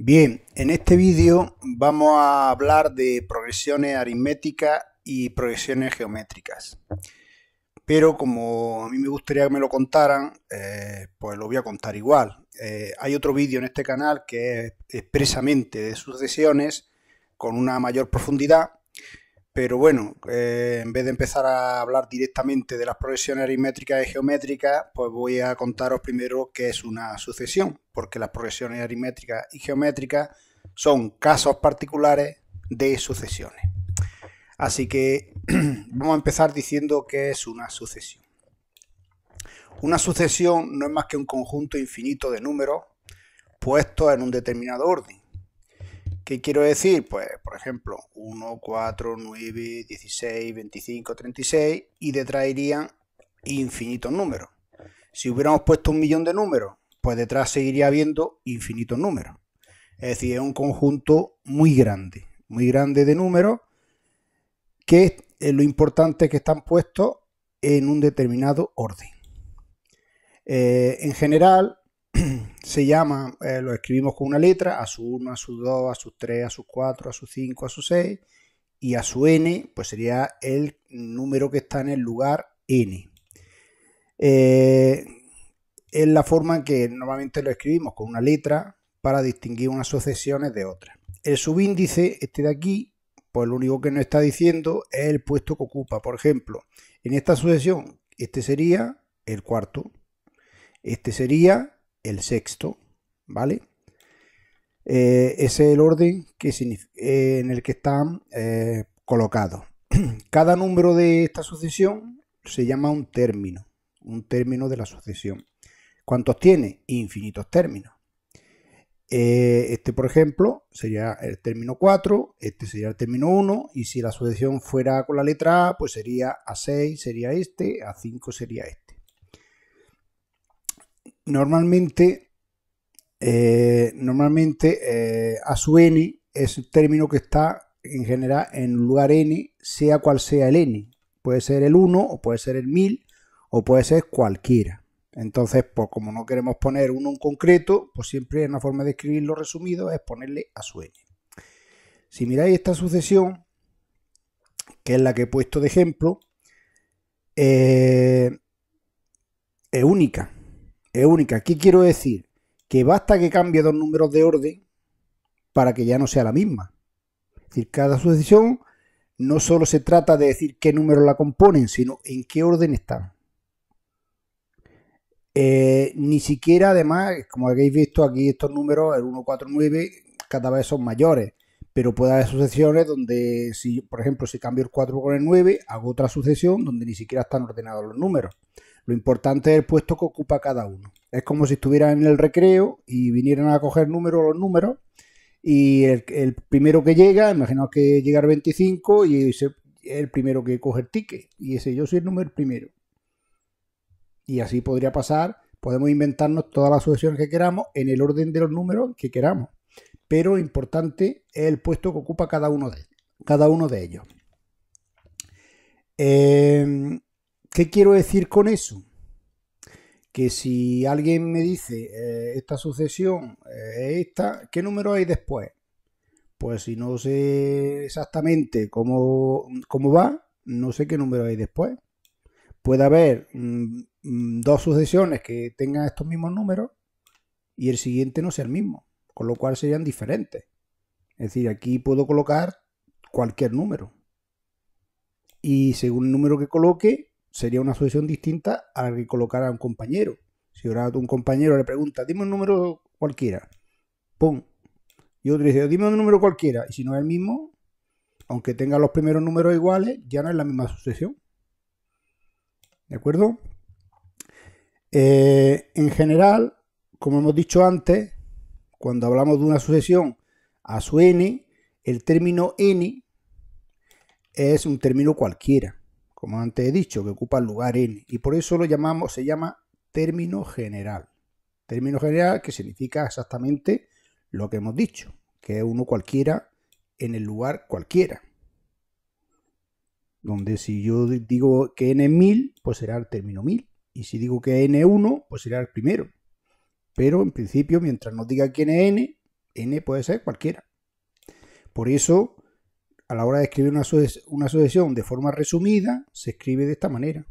Bien, en este vídeo vamos a hablar de progresiones aritméticas y progresiones geométricas. Pero como a mí me gustaría que me lo contaran, pues lo voy a contar igual. Hay otro vídeo en este canal que es expresamente de sucesiones con una mayor profundidad. Pero bueno, en vez de empezar a hablar directamente de las progresiones aritméticas y geométricas, pues voy a contaros primero qué es una sucesión, porque las progresiones aritméticas y geométricas son casos particulares de sucesiones. Así que vamos a empezar diciendo qué es una sucesión. Una sucesión no es más que un conjunto infinito de números puestos en un determinado orden. ¿Qué quiero decir? Pues, por ejemplo, 1, 4, 9, 16, 25, 36 y detrás irían infinitos números. Si hubiéramos puesto 1.000.000 de números, pues detrás seguiría habiendo infinitos números. Es decir, es un conjunto muy grande de números que lo importante es que están puestos en un determinado orden. En general, se llama, lo escribimos con una letra, a su 1, a su 2, a su 3, a su 4, a su 5, a su 6 y a su n, pues sería el número que está en el lugar n. Es la forma en que normalmente lo escribimos con una letra para distinguir unas sucesiones de otras. El subíndice, este de aquí, pues lo único que nos está diciendo es el puesto que ocupa. Por ejemplo, en esta sucesión, este sería el cuarto, este sería el sexto, ¿vale? Ese es el orden que en el que están colocados. Cada número de esta sucesión se llama un término de la sucesión. ¿Cuántos tiene? Infinitos términos. Este, por ejemplo, sería el término 4, este sería el término 1, y si la sucesión fuera con la letra A, pues sería A6, sería este, A5 sería este. Normalmente A sub n es el término que está en general en lugar n, sea cual sea el n. Puede ser el 1 o puede ser el 1000 o puede ser cualquiera. Entonces, pues como no queremos poner uno en concreto, pues siempre una forma de escribirlo resumido es ponerle A sub n. Si miráis esta sucesión, que es la que he puesto de ejemplo, es única. Es única. ¿Qué quiero decir? Que basta que cambie dos números de orden para que ya no sea la misma. Es decir, cada sucesión no solo se trata de decir qué números la componen, sino en qué orden están. Ni siquiera, además, como habéis visto aquí, estos números, el 1, 4, 9, cada vez son mayores. Pero puede haber sucesiones donde, si, por ejemplo, si cambio el 4 con el 9, hago otra sucesión donde ni siquiera están ordenados los números. Lo importante es el puesto que ocupa cada uno. Es como si estuvieran en el recreo y vinieran a coger los números, y el primero que llega, imaginaos que llega el 25 y es el primero que coge el ticket, y ese yo soy el número primero. Y así podría pasar, podemos inventarnos todas las sucesiones que queramos en el orden de los números que queramos. Pero lo importante es el puesto que ocupa cada uno de ellos. ¿Qué quiero decir con eso? Que si alguien me dice esta sucesión es esta, ¿qué número hay después? Pues si no sé exactamente cómo va, no sé qué número hay después. Puede haber dos sucesiones que tengan estos mismos números y el siguiente no sea el mismo, con lo cual serían diferentes. Es decir, aquí puedo colocar cualquier número. Y según el número que coloque, sería una sucesión distinta a la que colocara un compañero. Si ahora un compañero le pregunta, dime un número cualquiera, ¡pum! Y otro dice, dime un número cualquiera. Y si no es el mismo, aunque tenga los primeros números iguales, ya no es la misma sucesión. ¿De acuerdo? En general, como hemos dicho antes, cuando hablamos de una sucesión a su n, el término n es un término cualquiera, como antes he dicho, que ocupa el lugar n, y por eso se llama término general. Término general que significa exactamente lo que hemos dicho, que es uno cualquiera en el lugar cualquiera. Donde si yo digo que n es 1000, pues será el término 1000. Y si digo que n es 1, pues será el primero. Pero en principio, mientras nos diga quién es n, n puede ser cualquiera. Por eso, a la hora de escribir una sucesión de forma resumida, se escribe de esta manera,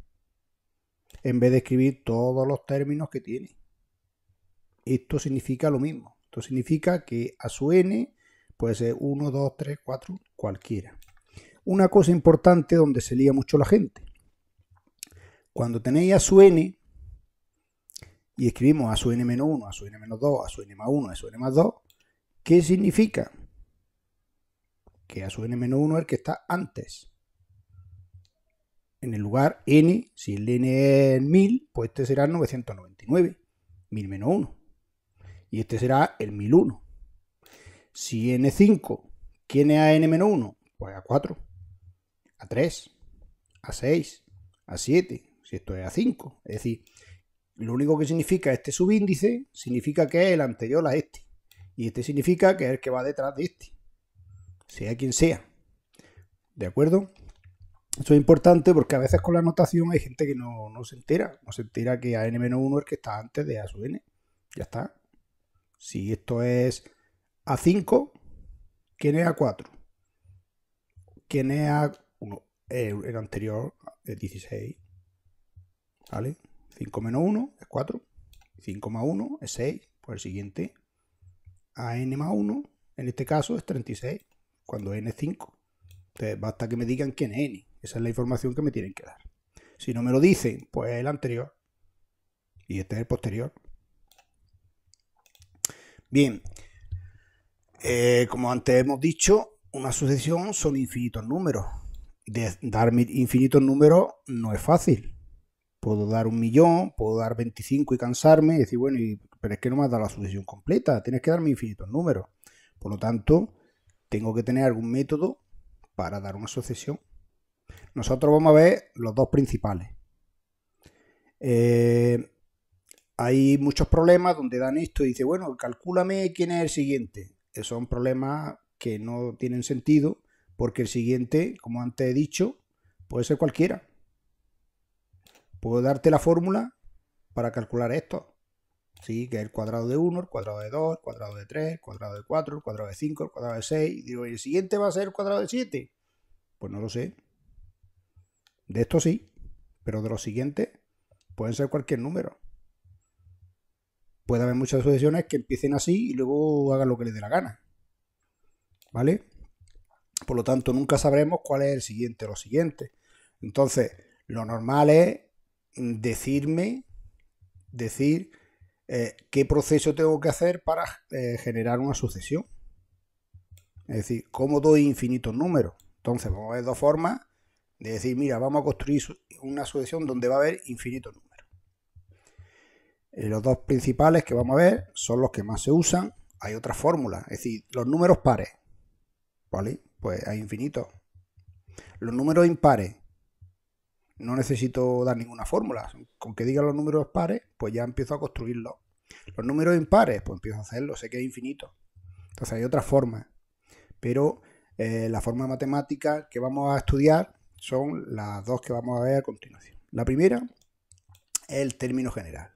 en vez de escribir todos los términos que tiene. Esto significa lo mismo. Esto significa que a su n puede ser 1, 2, 3, 4, cualquiera. Una cosa importante donde se lía mucho la gente. Cuando tenéis a su n y escribimos a su n-1, a su n-2, a su n más 1, a su n más 2, ¿qué significa? Que a su n-1 es el que está antes. En el lugar n, si el n es 1000, pues este será el 999, 1000 menos 1. Y este será el 1001. Si n5, ¿quién es a n-1? Pues a 4, a 3, a 6, a 7, si esto es a 5. Es decir, lo único que significa este subíndice significa que es el anterior a este. Y este significa que es el que va detrás de este, sea quien sea. ¿De acuerdo? Eso es importante porque a veces con la notación hay gente que no se entera. No se entera que a n-1 es el que está antes de a sub n. Ya está. Si esto es a5, ¿quién es a4? ¿Quién es a1? El anterior es 16. ¿Vale? 5 menos 1 es 4. 5 más 1 es 6. Pues el siguiente, a n más 1, en este caso es 36, cuando n es 5. Entonces basta que me digan quién es n. Esa es la información que me tienen que dar. Si no me lo dicen, pues el anterior. Y este es el posterior. Bien. Como antes hemos dicho, una sucesión son infinitos números. Dar infinitos números no es fácil. Puedo dar 1.000.000, puedo dar 25 y cansarme y decir, bueno, pero es que no me has dado la sucesión completa, tienes que darme infinitos números. Por lo tanto, tengo que tener algún método para dar una sucesión. Nosotros vamos a ver los dos principales. Hay muchos problemas donde dan esto y dice, bueno, calcúlame quién es el siguiente. Son problemas que no tienen sentido porque el siguiente, como antes he dicho, puede ser cualquiera. Puedo darte la fórmula para calcular esto. ¿Sí? Que es el cuadrado de 1, el cuadrado de 2, el cuadrado de 3, el cuadrado de 4, el cuadrado de 5, el cuadrado de 6. Digo, ¿y el siguiente va a ser el cuadrado de 7? Pues no lo sé. De esto sí, pero de los siguientes pueden ser cualquier número. Puede haber muchas sucesiones que empiecen así y luego hagan lo que les dé la gana. ¿Vale? Por lo tanto, nunca sabremos cuál es el siguiente o los siguientes. Entonces, lo normal es decir qué proceso tengo que hacer para generar una sucesión. Es decir, cómo doy infinitos números. Entonces, vamos a ver dos formas de decir, mira, vamos a construir una sucesión donde va a haber infinitos números. Los dos principales que vamos a ver son los que más se usan. Hay otras fórmulas, es decir, los números pares, ¿vale? Pues hay infinitos. Los números impares, no necesito dar ninguna fórmula. Con que diga los números pares, pues ya empiezo a construirlos. Los números impares, pues empiezo a hacerlo, sé que es infinito. Entonces hay otras formas. Pero la forma matemática que vamos a estudiar son las dos que vamos a ver a continuación. La primera es el término general.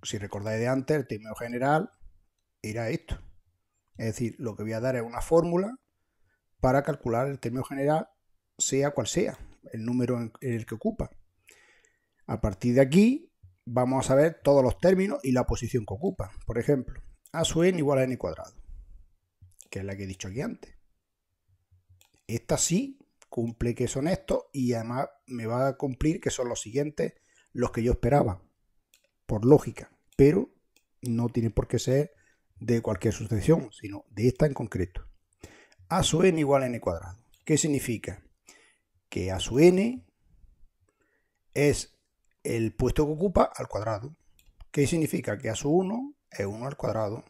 Si recordáis de antes, el término general era esto. Es decir, lo que voy a dar es una fórmula para calcular el término general, sea cual sea el número en el que ocupa. A partir de aquí vamos a saber todos los términos y la posición que ocupa. Por ejemplo, a sub n igual a n cuadrado, que es la que he dicho aquí antes. Esta sí cumple que son estos y además me va a cumplir que son los siguientes los que yo esperaba, por lógica, pero no tiene por qué ser de cualquier sucesión, sino de esta en concreto. A sub n igual a n cuadrado. ¿Qué significa? Que a sub n es el puesto que ocupa al cuadrado. ¿Qué significa? Que a sub 1 es 1 al cuadrado.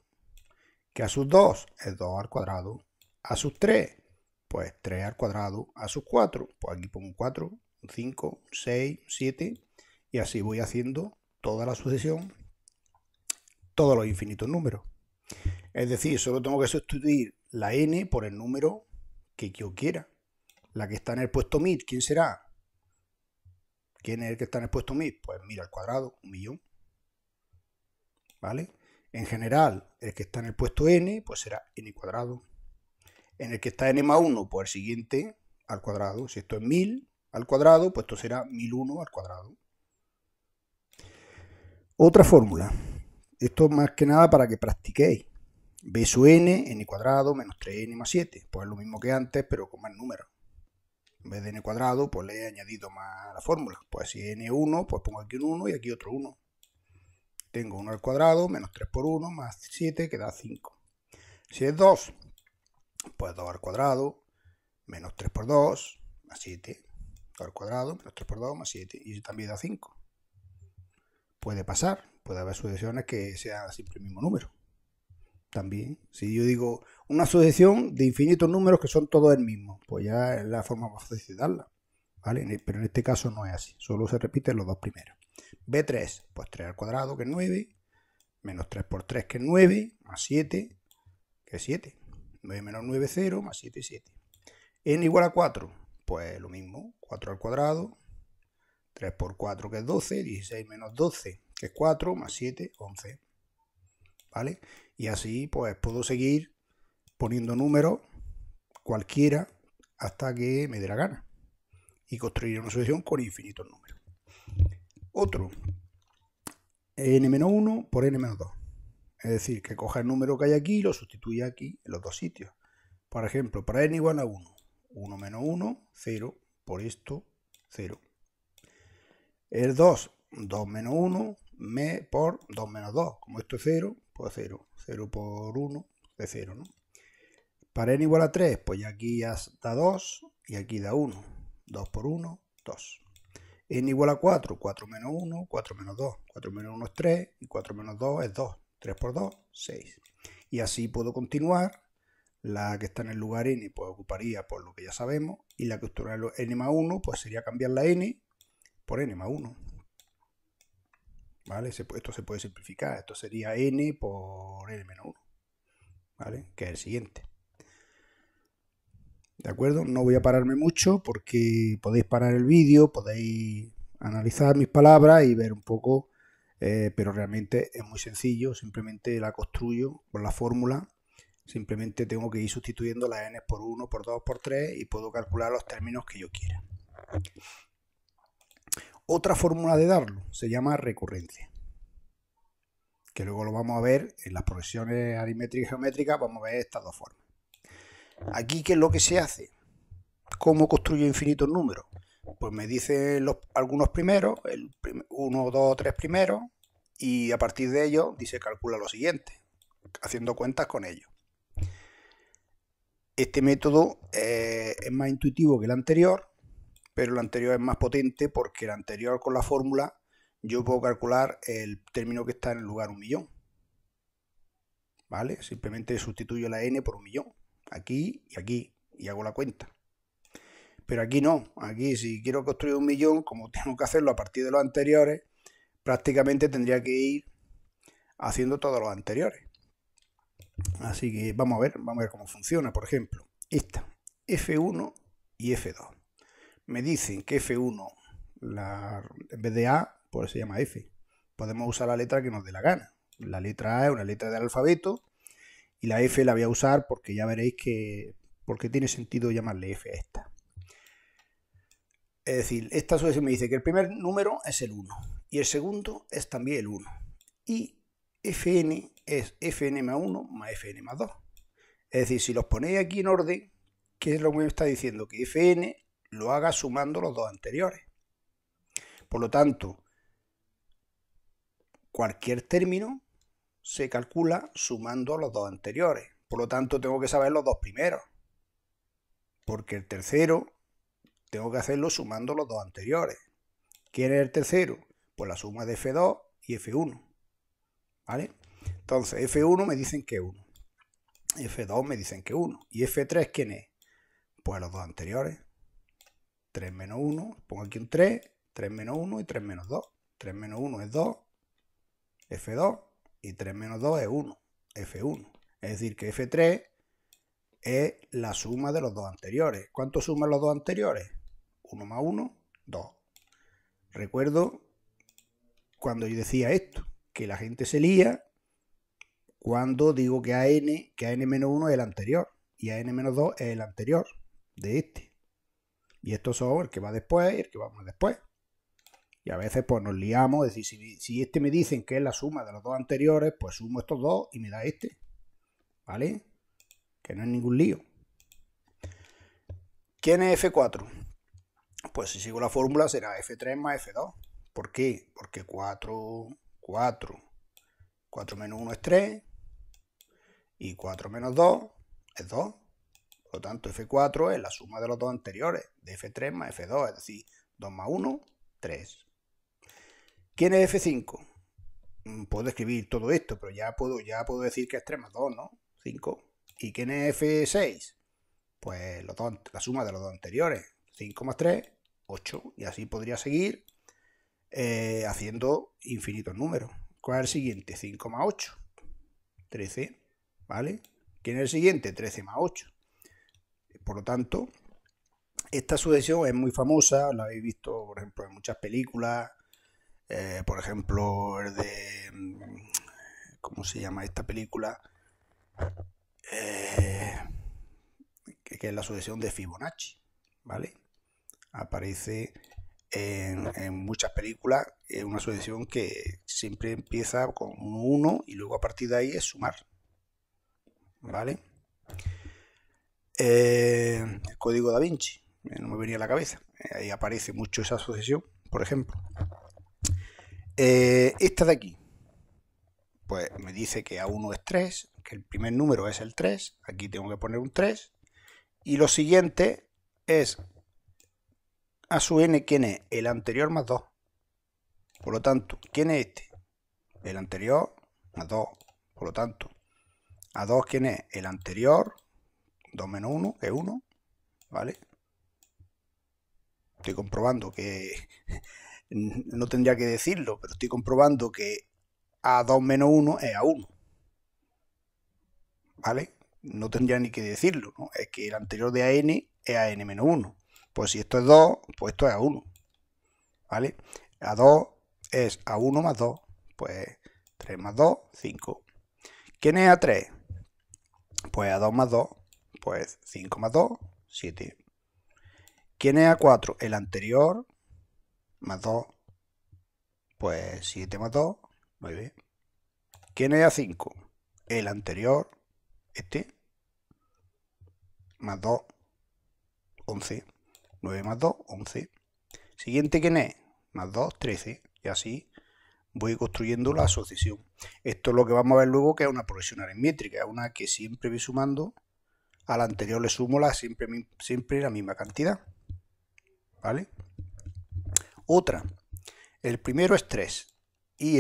Que a sub 2 es 2 al cuadrado. A sub 3, pues 3 al cuadrado. A sub 4, pues aquí pongo un 4, un 5, 6, 7. Y así voy haciendo toda la sucesión, todos los infinitos números. Es decir, solo tengo que sustituir la n por el número que yo quiera. La que está en el puesto 1000, ¿quién será? ¿Quién es el que está en el puesto 1000? Pues mira, al cuadrado, 1.000.000. ¿Vale? En general, el que está en el puesto n, pues será n cuadrado. En el que está n más 1, pues el siguiente al cuadrado. Si esto es 1000 al cuadrado, pues esto será 1001 al cuadrado. Otra fórmula. Esto más que nada para que practiquéis. B sub n cuadrado menos 3n más 7. Pues es lo mismo que antes, pero con más números. En vez de n cuadrado, pues le he añadido más la fórmula. Pues si n es 1, pues pongo aquí un 1 y aquí otro 1. Tengo 1 al cuadrado menos 3 por 1 más 7, que da 5. Si es 2, pues 2 al cuadrado menos 3 por 2 más 7. 2 al cuadrado menos 3 por 2 más 7. Y también da 5. Puede pasar. Puede haber sucesiones que sean siempre el mismo número. También, si yo digo una sucesión de infinitos números que son todos el mismo, pues ya es la forma más fácil de darla, ¿vale? Pero en este caso no es así, solo se repiten los dos primeros. B3, pues 3 al cuadrado, que es 9, menos 3 por 3, que es 9, más 7, que es 7. 9 menos 9 es 0, más 7 es 7. N igual a 4, pues lo mismo, 4 al cuadrado, 3 por 4, que es 12, 16 menos 12, que es 4, más 7, 11. ¿Vale? Y así pues puedo seguir poniendo números cualquiera hasta que me dé la gana y construir una sucesión con infinitos números. Otro, n-1 por n-2. Es decir, que coja el número que hay aquí y lo sustituya aquí en los dos sitios. Por ejemplo, para n igual a 1, 1 menos 1, 0, por esto, 0. El 2, 2 menos 1, por 2 menos 2. Como esto es 0, pues 0. 0 por 1 es 0, ¿no? Para n igual a 3, pues ya aquí ya da 2 y aquí da 1. 2 por 1, 2. N igual a 4, 4 menos 1, 4 menos 2. 4 menos 1 es 3 y 4 menos 2 es 2. 3 por 2, 6. Y así puedo continuar. La que está en el lugar n pues ocuparía por lo que ya sabemos. Y la que está en el n más 1 pues sería cambiar la n por n más 1. ¿Vale? Esto se puede simplificar. Esto sería n por n menos 1. ¿Vale? Que es el siguiente. ¿De acuerdo? No voy a pararme mucho porque podéis parar el vídeo, podéis analizar mis palabras y ver un poco, pero realmente es muy sencillo. Simplemente la construyo con la fórmula. Simplemente tengo que ir sustituyendo las n por 1, por 2, por 3 y puedo calcular los términos que yo quiera. Otra fórmula de darlo se llama recurrencia, que luego lo vamos a ver en las progresiones aritméticas y geométricas. Vamos a ver estas dos formas. Aquí, ¿qué es lo que se hace? ¿Cómo construyo infinitos números? Pues me dicen algunos primeros, el 1, 2, 3 primeros, y a partir de ellos se calcula lo siguiente, haciendo cuentas con ellos. Este método es más intuitivo que el anterior, pero el anterior es más potente porque el anterior con la fórmula yo puedo calcular el término que está en el lugar 1.000.000. ¿Vale? Simplemente sustituyo la n por 1.000.000. Aquí y hago la cuenta. Pero aquí no. Aquí si quiero construir 1.000.000, como tengo que hacerlo a partir de los anteriores, prácticamente tendría que ir haciendo todos los anteriores. Así que vamos a ver cómo funciona. Por ejemplo, esta, F1 y F2. Me dicen que F1, en vez de A, pues se llama F. Podemos usar la letra que nos dé la gana. La letra A es una letra del alfabeto y la F la voy a usar porque ya veréis que porque tiene sentido llamarle F a esta. Es decir, esta sucesión me dice que el primer número es el 1 y el segundo es también el 1. Y Fn es Fn más 1 más Fn más 2. Es decir, si los ponéis aquí en orden, ¿qué es lo que me está diciendo? Que Fn lo haga sumando los dos anteriores. Por lo tanto, cualquier término se calcula sumando los dos anteriores. Por lo tanto, tengo que saber los dos primeros. Porque el tercero tengo que hacerlo sumando los dos anteriores. ¿Quién es el tercero? Pues la suma de F2 y F1. ¿Vale? Entonces, F1 me dicen que 1. F2 me dicen que 1. ¿Y F3 quién es? Pues los dos anteriores. 3 menos 1, pongo aquí un 3, 3 menos 1 y 3 menos 2. 3 menos 1 es 2, F2, y 3 menos 2 es 1, F1. Es decir, que F3 es la suma de los dos anteriores. ¿Cuánto suman los dos anteriores? 1 más 1, 2. Recuerdo cuando yo decía esto, que la gente se lía cuando digo que a n-1 es el anterior y a n-2 es el anterior de este. Y estos son el que va después y el que va más después. Y a veces pues nos liamos, es decir, si este me dicen que es la suma de los dos anteriores, pues sumo estos dos y me da este. ¿Vale? Que no es ningún lío. ¿Quién es F4? Pues si sigo la fórmula será F3 más F2. ¿Por qué? Porque 4 menos 1 es 3 y 4 menos 2 es 2. Por lo tanto, F4 es la suma de los dos anteriores, de F3 más F2, es decir, 2 más 1, 3. ¿Quién es F5? Puedo escribir todo esto, pero ya puedo decir que es 3 más 2, ¿no? 5. ¿Y quién es F6? Pues la suma de los dos anteriores, 5 más 3, 8. Y así podría seguir haciendo infinitos números. ¿Cuál es el siguiente? 5 más 8, 13, ¿vale? ¿Quién es el siguiente? 13 más 8. Por lo tanto, esta sucesión es muy famosa, la habéis visto, por ejemplo, en muchas películas. Por ejemplo, el de... ¿Cómo se llama esta película? Que es la sucesión de Fibonacci, ¿vale? Aparece en muchas películas, es una sucesión que siempre empieza con un 1 y luego a partir de ahí es sumar, ¿vale? El código Da Vinci, no me venía a la cabeza, ahí aparece mucho esa sucesión, por ejemplo. Esta de aquí, pues me dice que A1 es 3, que el primer número es el 3, aquí tengo que poner un 3, y lo siguiente es a su n, ¿quién es? El anterior más 2. Por lo tanto, ¿quién es este? El anterior más 2. Por lo tanto, a 2, ¿quién es? El anterior, 2 menos 1, que es 1, ¿vale? Estoy comprobando que no tendría que decirlo, pero estoy comprobando que A2 menos 1 es A1, ¿vale? No tendría ni que decirlo, ¿no? Es que el anterior de AN es AN menos 1. Pues si esto es 2, pues esto es A1, ¿vale? A2 es A1 más 2, pues 3 más 2, 5. ¿Quién es A3? Pues A2 más 2, pues 5 más 2, 7. ¿Quién es A4? El anterior más 2, pues 7 más 2, 9. ¿Quién es A5? El anterior, este, más 2, 11. 9 más 2, 11. Siguiente, ¿quién es? Más 2, 13. Y así voy construyendo la sucesión. Esto es lo que vamos a ver luego, que es una progresión aritmétrica. Es una que siempre voy sumando. A la anterior le sumo siempre la misma cantidad. ¿Vale? Otra. El primero es 3. Y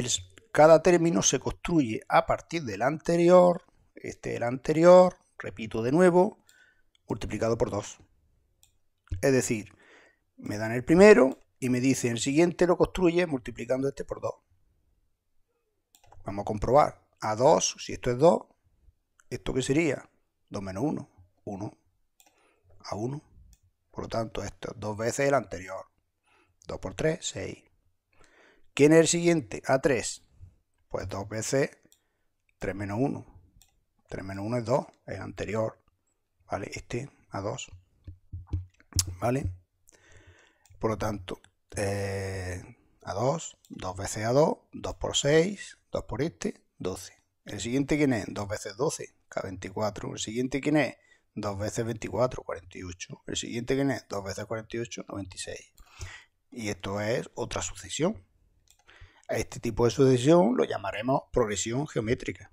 cada término se construye a partir del anterior. Este es el anterior. Repito de nuevo. Multiplicado por 2. Es decir, me dan el primero y me dicen el siguiente lo construye multiplicando este por 2. Vamos a comprobar. A2, si esto es 2, ¿esto qué sería? 2 menos 1, 1. A1. Por lo tanto, esto es 2 veces el anterior. 2 por 3, 6. ¿Quién es el siguiente? A3. Pues 2 veces 3 menos 1. 3 menos 1 es 2, el anterior. ¿Vale? Este, A2. ¿Vale? Por lo tanto, A2, 2 veces A2, 2 por 6, 2 por este, 12. ¿El siguiente quién es? 2 veces 12, K24. ¿El siguiente quién es? 2 veces 24, 48. ¿El siguiente quién es? 2 veces 48, 96. Y esto es otra sucesión. A este tipo de sucesión lo llamaremos progresión geométrica,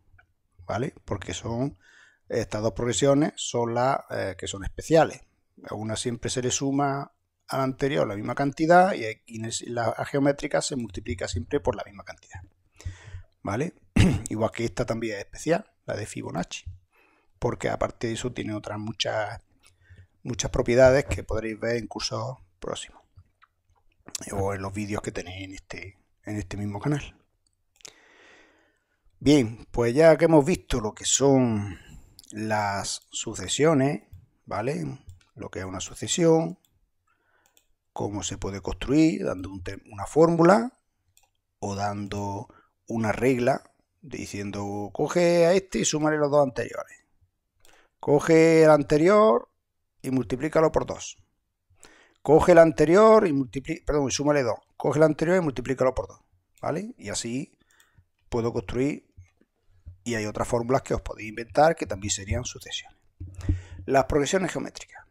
¿vale? Porque estas dos progresiones son las que son especiales. A una siempre se le suma a la anterior la misma cantidad y en la geométrica se multiplica siempre por la misma cantidad, ¿vale? Igual que esta también es especial, la de Fibonacci, porque aparte de eso tiene otras muchas propiedades que podréis ver en cursos próximos o en los vídeos que tenéis en este mismo canal. Bien, pues ya que hemos visto lo que son las sucesiones, ¿vale? Lo que es una sucesión, cómo se puede construir dando una fórmula o dando una regla diciendo, coge a este y súmale los dos anteriores. Coge el anterior y multiplícalo por 2. Coge el anterior y súmale 2. Coge el anterior y multiplícalo por 2. ¿Vale? Y así puedo construir, y hay otras fórmulas que os podéis inventar que también serían sucesiones. Las progresiones geométricas.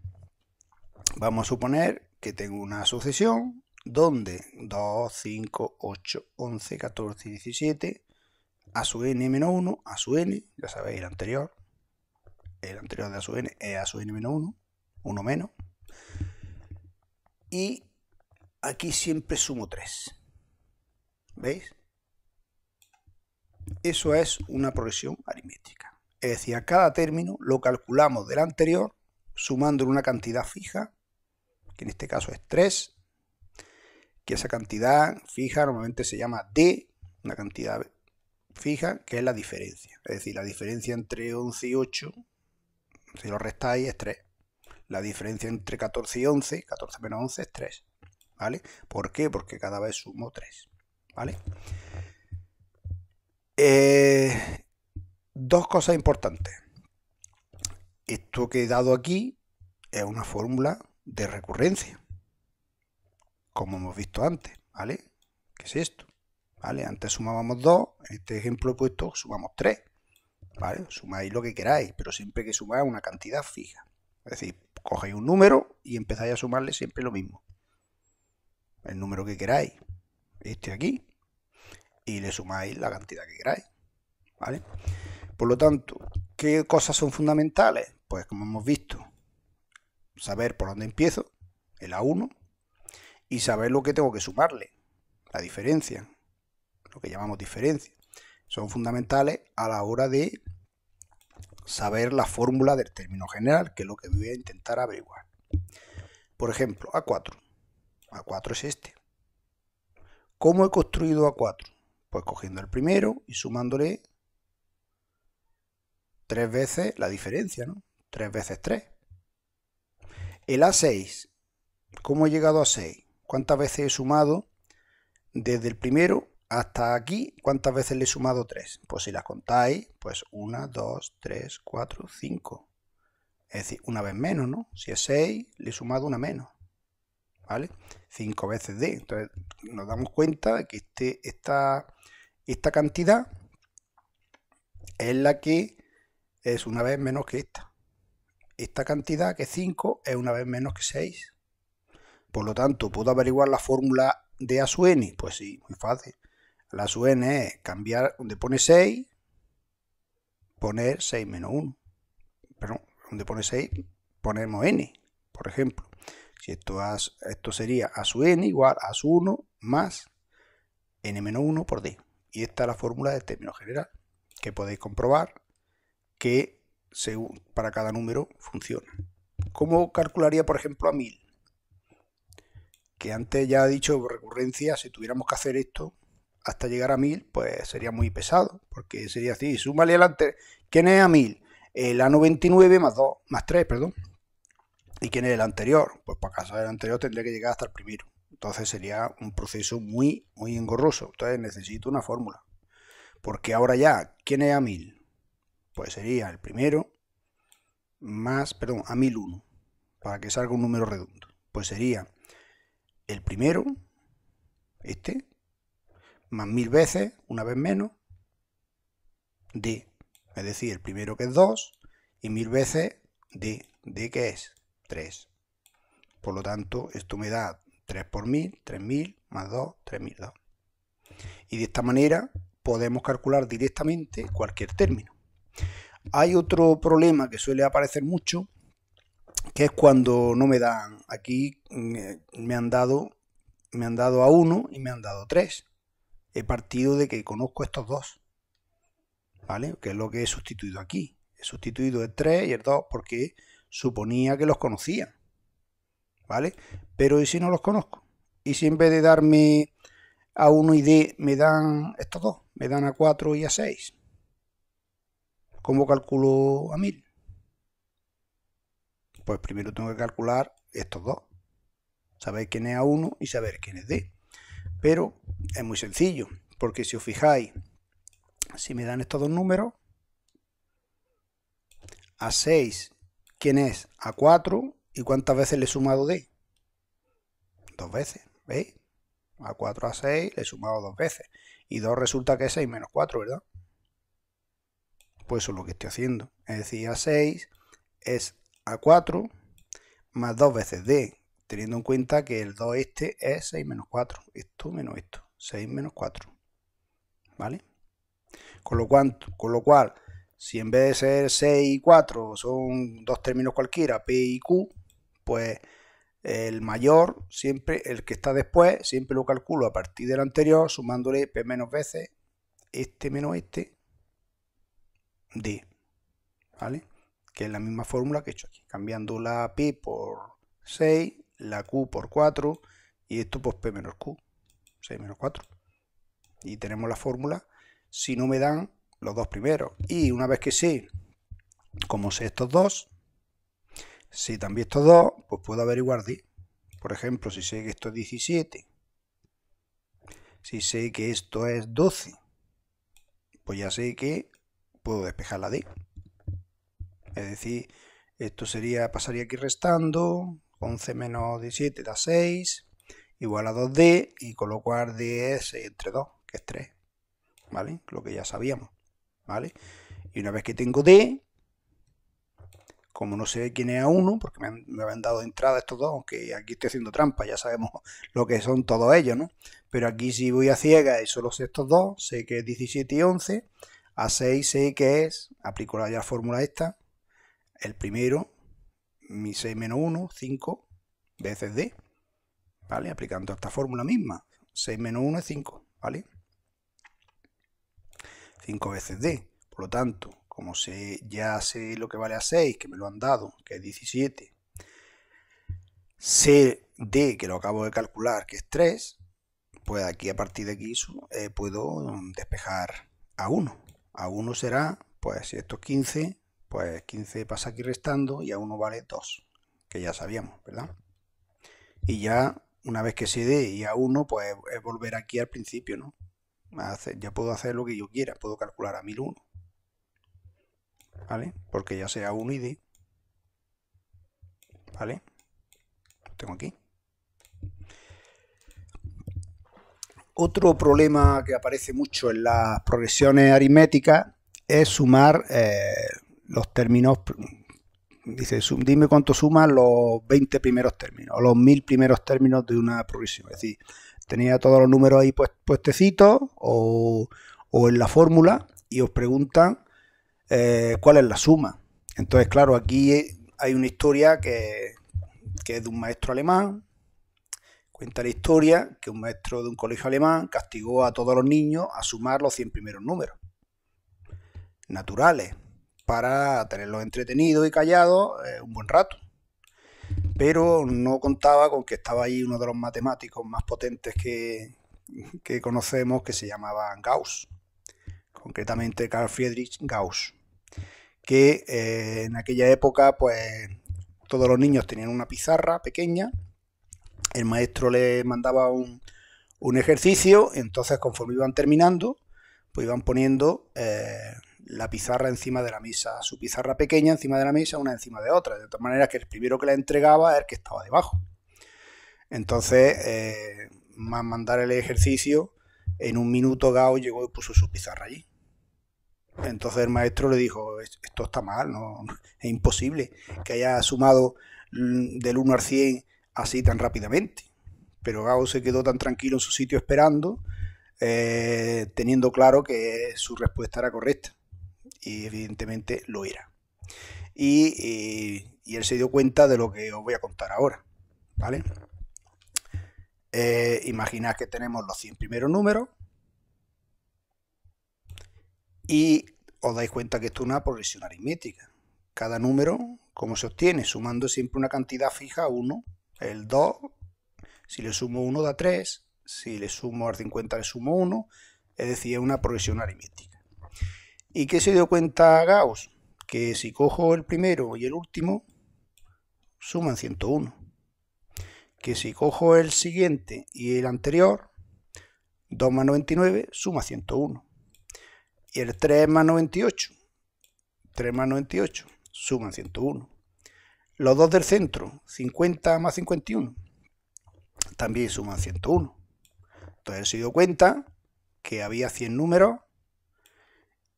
Vamos a suponer que tengo una sucesión donde 2, 5, 8, 11, 14 y 17 a su n menos 1, a su n, ya sabéis, el anterior de a su n es a su n menos 1, 1 menos, y aquí siempre sumo 3. ¿Veis? Eso es una progresión aritmética. Es decir, a cada término lo calculamos del anterior sumándole una cantidad fija, que en este caso es 3, que esa cantidad fija normalmente se llama D, una cantidad fija, que es la diferencia. Es decir, la diferencia entre 11 y 8, si lo restáis, es 3. La diferencia entre 14 y 11, 14 menos 11 es 3. ¿Vale? ¿Por qué? Porque cada vez sumo 3. ¿Vale? Dos cosas importantes. Esto que he dado aquí es una fórmula de recurrencia, como hemos visto antes, ¿vale? ¿Qué es esto? ¿Vale? Antes sumábamos 2, en este ejemplo he puesto sumamos 3, ¿vale? Sumáis lo que queráis, pero siempre que sumáis una cantidad fija. Es decir, cogéis un número y empezáis a sumarle siempre lo mismo. El número que queráis, este aquí, y le sumáis la cantidad que queráis, ¿vale? Por lo tanto, ¿qué cosas son fundamentales? Pues como hemos visto, saber por dónde empiezo, el A1, y saber lo que tengo que sumarle, la diferencia, lo que llamamos diferencia. Son fundamentales a la hora de saber la fórmula del término general, que es lo que voy a intentar averiguar. Por ejemplo, A4. A4 es este. ¿Cómo he construido A4? Pues cogiendo el primero y sumándole 3 veces la diferencia, ¿no? 3 veces 3. El A6. ¿Cómo he llegado a 6? ¿Cuántas veces he sumado desde el primero hasta aquí? ¿Cuántas veces le he sumado 3? Pues si las contáis, pues 1, 2, 3, 4, 5. Es decir, una vez menos, ¿no? Si es 6, le he sumado una menos. ¿Vale? 5 veces D. Entonces nos damos cuenta de que esta cantidad es la que es una vez menos que esta. Esta cantidad, que es 5, es una vez menos que 6. Por lo tanto, ¿puedo averiguar la fórmula de A sub n? Pues sí, muy fácil. La sub n es cambiar donde pone 6, poner 6 menos 1. Pero donde pone 6, ponemos n, por ejemplo. Si esto sería A sub n igual a sub 1 más n menos 1 por d. Y esta es la fórmula del término general, que podéis comprobar que para cada número funciona. ¿Cómo calcularía, por ejemplo, a 1000? Que antes ya he dicho recurrencia, si tuviéramos que hacer esto hasta llegar a 1000, pues sería muy pesado, porque sería así, súmale adelante. ¿Quién es a 1000? El A99 más 2, más 3, perdón. ¿Y quién es el anterior? Pues para casa del anterior tendría que llegar hasta el primero. Entonces sería un proceso muy engorroso. Entonces necesito una fórmula. Porque ahora ya, ¿quién es a 1000? Pues sería el primero más, perdón, a 1001. Para que salga un número redondo. Pues sería el primero, este, más 1000 veces, una vez menos, d. Es decir, el primero que es 2 y 1000 veces d. d que es 3. Por lo tanto, esto me da 3 por 1000, 3000, más 2, 3002. Y de esta manera podemos calcular directamente cualquier término. Hay otro problema que suele aparecer mucho, que es cuando no me dan. Aquí me han dado a 1 y me han dado 3. He partido de que conozco estos dos, ¿vale? Que es lo que he sustituido aquí. He sustituido el 3 y el 2 porque suponía que los conocía, ¿vale? Pero ¿y si no los conozco? ¿Y si en vez de darme a 1 y d me dan estos dos? Me dan a 4 y a 6. ¿Cómo calculo a 1000? Pues primero tengo que calcular estos dos. Saber quién es A1 y saber quién es D. Pero es muy sencillo, porque si os fijáis, Si me dan estos dos números, a 6, ¿quién es? A 4, ¿y cuántas veces le he sumado D? 2 veces, ¿veis? A 4 a 6 le he sumado 2 veces. Y 2 resulta que es 6 menos 4, ¿verdad? Pues eso es lo que estoy haciendo. Es decir, a 6 es a 4 más 2 veces D, teniendo en cuenta que el 2 este es 6 menos 4. Esto menos esto. 6 menos 4. ¿Vale? Con lo cual, si en vez de ser 6 y 4 son dos términos cualquiera, P y Q, pues el mayor, siempre el que está después, siempre lo calculo a partir del anterior, sumándole P menos veces este menos este, D. ¿Vale? Que es la misma fórmula que he hecho aquí, cambiando la P por 6, la Q por 4 y esto pues P menos Q, 6 menos 4. Y tenemos la fórmula si no me dan los dos primeros. Y una vez que sé, como sé estos dos, si también estos dos, pues puedo averiguar D. Por ejemplo, si sé que esto es 17, si sé que esto es 12, pues ya sé que puedo despejar la D. Es decir, esto sería, pasaría aquí restando, 11 menos 17 da 6, igual a 2D, y colocar D es 6 entre 2, que es 3, ¿vale? Lo que ya sabíamos, ¿vale? Y una vez que tengo D, como no sé quién es A1, porque me habían dado de entrada estos dos, aunque aquí estoy haciendo trampa, ya sabemos lo que son todos ellos, ¿no? Pero aquí si voy a ciegas y solo sé estos dos, sé que es 17 y 11, a 6 sé que es, aplico ya la fórmula esta, el primero, mi 6 menos 1, 5 veces D, ¿vale? Aplicando esta fórmula misma, 6 menos 1 es 5, ¿vale? 5 veces D, por lo tanto, como ya sé lo que vale a 6, que me lo han dado, que es 17, sé D, que lo acabo de calcular, que es 3, pues aquí a partir de aquí puedo despejar A1. A1 será, pues si esto es 15, pues 15 pasa aquí restando y A1 vale 2, que ya sabíamos, ¿verdad? Y ya, una vez que sé D y A1, pues es volver aquí al principio, ¿no? Ya puedo hacer lo que yo quiera, puedo calcular a 1001, ¿vale? Porque ya sé A1 y D, ¿vale? Lo tengo aquí. Otro problema que aparece mucho en las progresiones aritméticas es sumar los términos. Dice, dime cuánto suman los 20 primeros términos, o los 1000 primeros términos de una progresión. Es decir, tenía todos los números ahí puestecitos o en la fórmula y os preguntan cuál es la suma. Entonces, claro, aquí hay una historia que es de un maestro alemán. Cuenta la historia que un maestro de un colegio alemán castigó a todos los niños a sumar los 100 primeros números naturales para tenerlos entretenidos y callados un buen rato. Pero no contaba con que estaba ahí uno de los matemáticos más potentes que conocemos, que se llamaba Gauss, concretamente Carl Friedrich Gauss, que en aquella época pues todos los niños tenían una pizarra pequeña, el maestro les mandaba un ejercicio, entonces conforme iban terminando, pues iban poniendo la pizarra encima de la mesa, su pizarra pequeña encima de la mesa, una encima de otra, de tal manera que el primero que la entregaba era el que estaba debajo. Entonces, más mandar el ejercicio, en un minuto Gauss llegó y puso su pizarra allí. Entonces el maestro le dijo, esto está mal, no, es imposible que haya sumado del 1 al 100 así tan rápidamente. Pero Gauss se quedó tan tranquilo en su sitio esperando, teniendo claro que su respuesta era correcta. Y evidentemente lo era. Y él se dio cuenta de lo que os voy a contar ahora, ¿vale? Imaginad que tenemos los 100 primeros números y os dais cuenta que esto es una progresión aritmética. Cada número, ¿cómo se obtiene? Sumando siempre una cantidad fija a 1. El 2, si le sumo 1 da 3, si le sumo al 50 le sumo 1, es decir, es una progresión aritmética. ¿Y qué se dio cuenta Gauss? Que si cojo el primero y el último, suman 101. Que si cojo el siguiente y el anterior, 2 más 99 suma 101. Y el 3 más 98. 3 más 98 suman 101. Los dos del centro, 50 más 51, también suman 101. Entonces se dio cuenta que había 100 números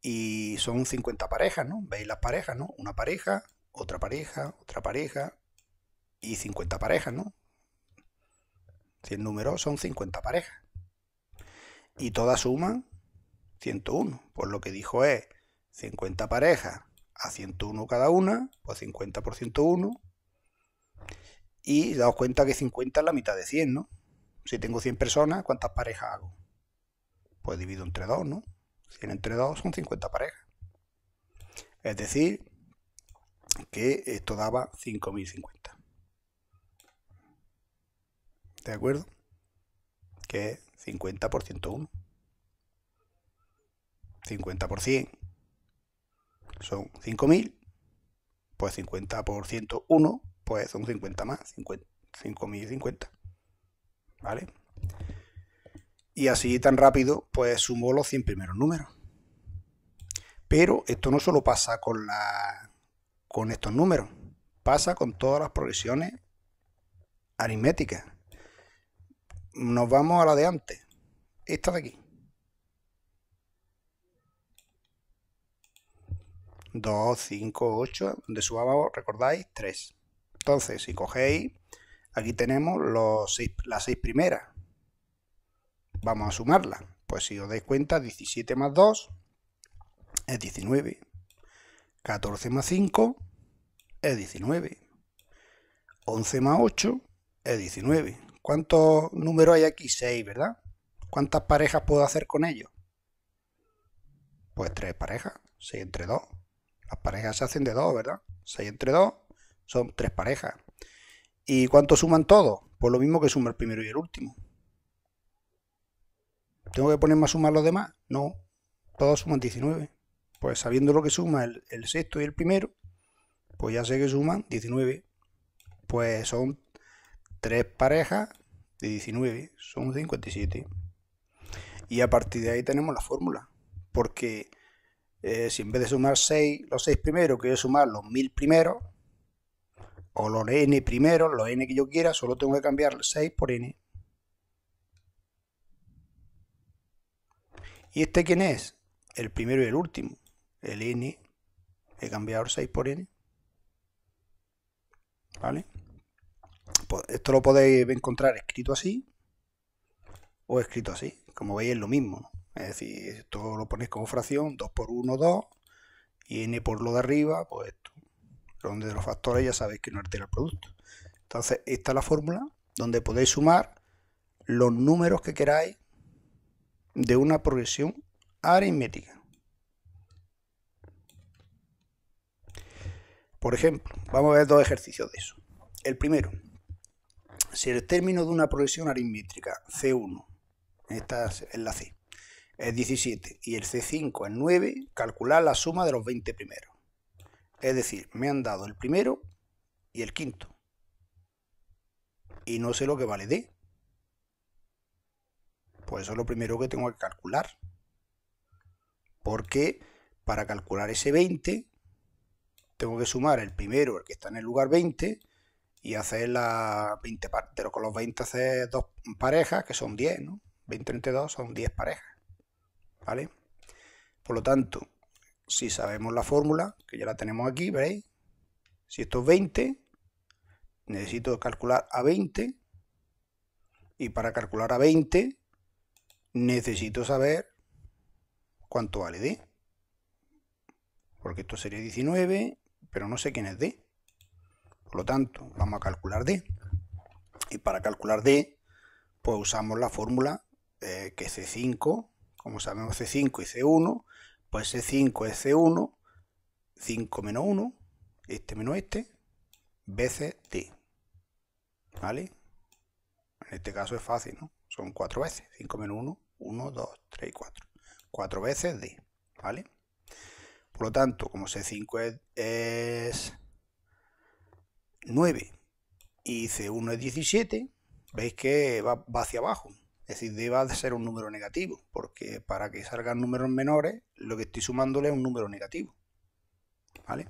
y son 50 parejas, ¿no? ¿Veis las parejas, no? Una pareja, otra pareja y 50 parejas, ¿no? 100 números son 50 parejas. Y todas suman 101. Pues lo que dijo es 50 parejas a 101 cada una, pues 50 por 101. Y daos cuenta que 50 es la mitad de 100, ¿no? Si tengo 100 personas, ¿cuántas parejas hago? Pues divido entre 2, ¿no? 100 entre 2 son 50 parejas. Es decir, que esto daba 5050. ¿De acuerdo? Que es 50 por 101. 50 por 100 son 5000. Pues 50 por 101, pues son 50 más, 5050. ¿Vale? Y así tan rápido, pues sumo los 100 primeros números. Pero esto no solo pasa con estos números, pasa con todas las progresiones aritméticas. Nos vamos a la de antes, esta de aquí. 2, 5, 8, donde subamos, recordáis, 3. Entonces, si cogéis, aquí tenemos las 6 primeras. Vamos a sumarlas. Pues si os dais cuenta, 17 más 2 es 19. 14 más 5 es 19. 11 más 8 es 19. ¿Cuántos números hay aquí? 6, ¿verdad? ¿Cuántas parejas puedo hacer con ellos? Pues 3 parejas. 6 entre 2. Las parejas se hacen de 2, ¿verdad? 6 entre 2 son 3 parejas. ¿Y cuánto suman todos? Pues lo mismo que suma el primero y el último. ¿Tengo que ponerme a sumar los demás? No. Todos suman 19. Pues sabiendo lo que suma el sexto y el primero, pues ya sé que suman 19. Pues son 3 parejas de 19. Son 57. Y a partir de ahí tenemos la fórmula. Porque si en vez de sumar los 6 primeros, quiero sumar los 1000 primeros, o los n primeros, los n que yo quiera, solo tengo que cambiar 6 por n. ¿Y este quién es? El primero y el último. El n, he cambiado el 6 por n. ¿Vale? Pues esto lo podéis encontrar escrito así o escrito así. Como veis es lo mismo, ¿no? Es decir, esto lo ponéis como fracción, 2 por 1, 2, y n por lo de arriba, pues esto. Donde de los factores ya sabéis que no altera el producto. Entonces, esta es la fórmula donde podéis sumar los números que queráis de una progresión aritmética. Por ejemplo, vamos a ver dos ejercicios de eso. El primero, si el término de una progresión aritmética C1, esta es la C, es 17 y el C5 es 9, calcular la suma de los 20 primeros. Es decir, me han dado el primero y el quinto. Y no sé lo que vale D. Pues eso es lo primero que tengo que calcular. Porque para calcular ese 20, tengo que sumar el primero, el que está en el lugar 20, y hacer las 20 partes. Pero con los 20 hacer dos parejas, que son 10, ¿no? 20 entre 2 son 10 parejas. ¿Vale? Por lo tanto, si sabemos la fórmula, que ya la tenemos aquí, ¿veis? Si esto es 20, necesito calcular a 20, y para calcular a 20 necesito saber cuánto vale D. Porque esto sería 19, pero no sé quién es D. Por lo tanto, vamos a calcular D. Y para calcular D, pues usamos la fórmula que C5, como sabemos C5 y C1, pues C5 es C1, 5 menos 1, este menos este, veces D. ¿Vale? En este caso es fácil, ¿no? Son 4 veces. 5 menos 1, 1, 2, 3 y 4. 4 veces D. ¿Vale? Por lo tanto, como C5 es 9 y C1 es 17, veis que va hacia abajo. Es decir, D va a ser un número negativo, porque para que salgan números menores, lo que estoy sumándole es un número negativo. ¿Vale?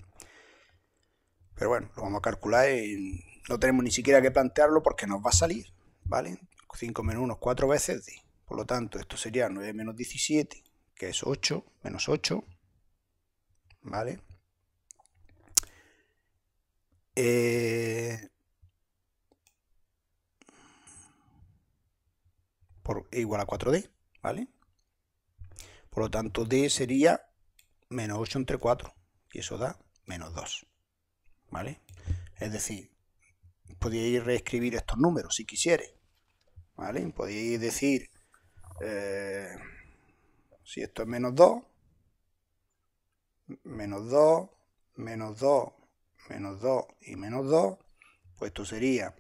Pero bueno, lo vamos a calcular y no tenemos ni siquiera que plantearlo porque nos va a salir. ¿Vale? 5 menos 1 es 4 veces D. Por lo tanto, esto sería 9 menos 17, que es 8, menos 8. ¿Vale? Igual a 4D, ¿vale? Por lo tanto, D sería menos 8 entre 4, y eso da menos 2, ¿vale? Es decir, podíais reescribir estos números si quisierais, ¿vale? Podíais decir, si esto es menos 2, menos 2, menos 2, menos 2 y menos 2, pues esto sería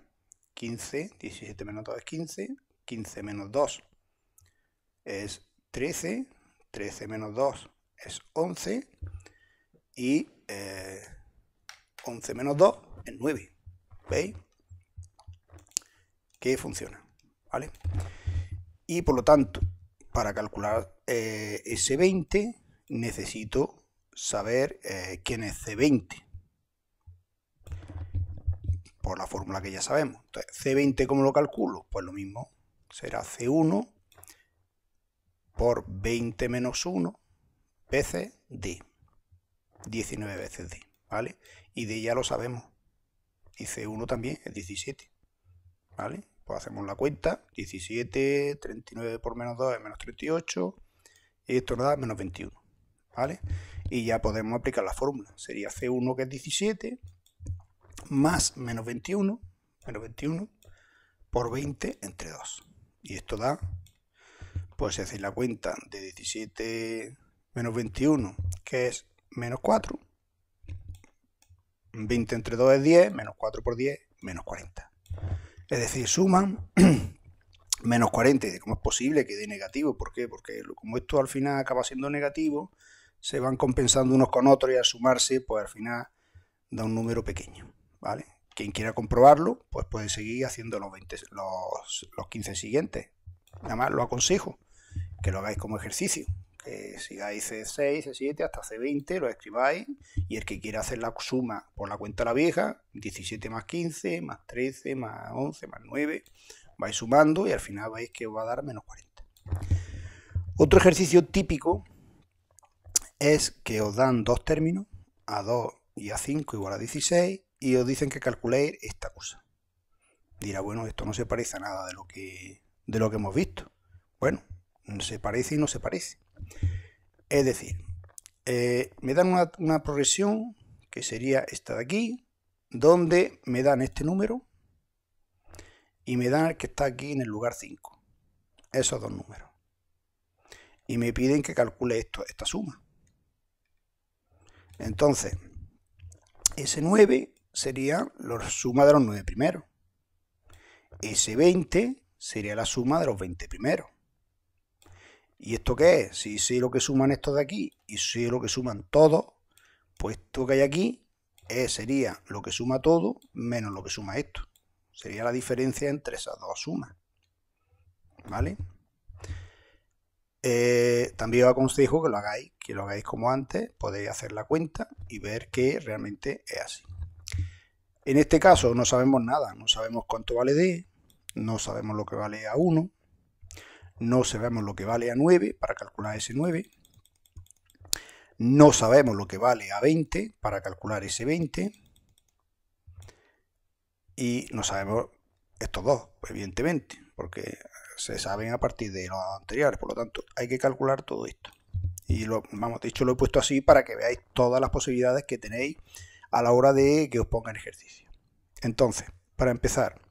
15, 17 menos 2 es 15, 15 menos 2 es 13, 13 menos 2 es 11 y 11 menos 2 es 9. ¿Veis? Que funciona, ¿vale? Y por lo tanto, para calcular ese 20 necesito saber quién es C20 por la fórmula que ya sabemos. Entonces, C20, ¿cómo lo calculo? Pues lo mismo, será C1 por 20 menos 1 veces D, 19 veces D, ¿vale? Y D ya lo sabemos, y C1 también es 17, ¿vale? Pues hacemos la cuenta, 17, 39 por menos 2 es menos 38, y esto nos da menos 21, ¿vale? Y ya podemos aplicar la fórmula, sería C1 que es 17, más menos 21 por 20 entre 2. Y esto da, pues si hacéis la cuenta de 17 menos 21, que es menos 4, 20 entre 2 es 10, menos 4 por 10, menos 40. Es decir, suman menos 40. ¿Y cómo es posible que dé negativo? ¿Por qué? Porque como esto al final acaba siendo negativo, se van compensando unos con otros y al sumarse, pues al final da un número pequeño, ¿vale? Quien quiera comprobarlo, pues puede seguir haciendo los 15 siguientes. Nada más lo aconsejo que lo hagáis como ejercicio, que sigáis C6, C7 hasta C20, lo escribáis, y el que quiera hacer la suma por la cuenta de la vieja, 17 más 15, más 13, más 11, más 9, vais sumando y al final veis que os va a dar menos 40. Otro ejercicio típico es que os dan dos términos, A2 y A5 igual a 16, y os dicen que calculéis esta cosa. Dirá, bueno, esto no se parece a nada de lo que hemos visto. Bueno, se parece y no se parece. Es decir, me dan una progresión que sería esta de aquí, donde me dan este número y me dan el que está aquí en el lugar 5. Esos dos números. Y me piden que calcule esta suma. Entonces, ese 9 sería la suma de los 9 primeros. Ese 20 sería la suma de los 20 primeros. ¿Y esto qué es? Si sé lo que suman estos de aquí y sé lo que suman todos, pues esto que hay aquí sería lo que suma todo menos lo que suma esto. Sería la diferencia entre esas dos sumas. ¿Vale? También os aconsejo que lo hagáis como antes, podéis hacer la cuenta y ver que realmente es así. En este caso no sabemos nada, no sabemos cuánto vale D, no sabemos lo que vale A1, no sabemos lo que vale A9 para calcular ese 9, no sabemos lo que vale A20 para calcular ese 20 y no sabemos estos dos, evidentemente, porque se saben a partir de los anteriores, por lo tanto hay que calcular todo esto. Y de hecho lo he puesto así para que veáis todas las posibilidades que tenéis a la hora de que os pongan ejercicio. Entonces, para empezar,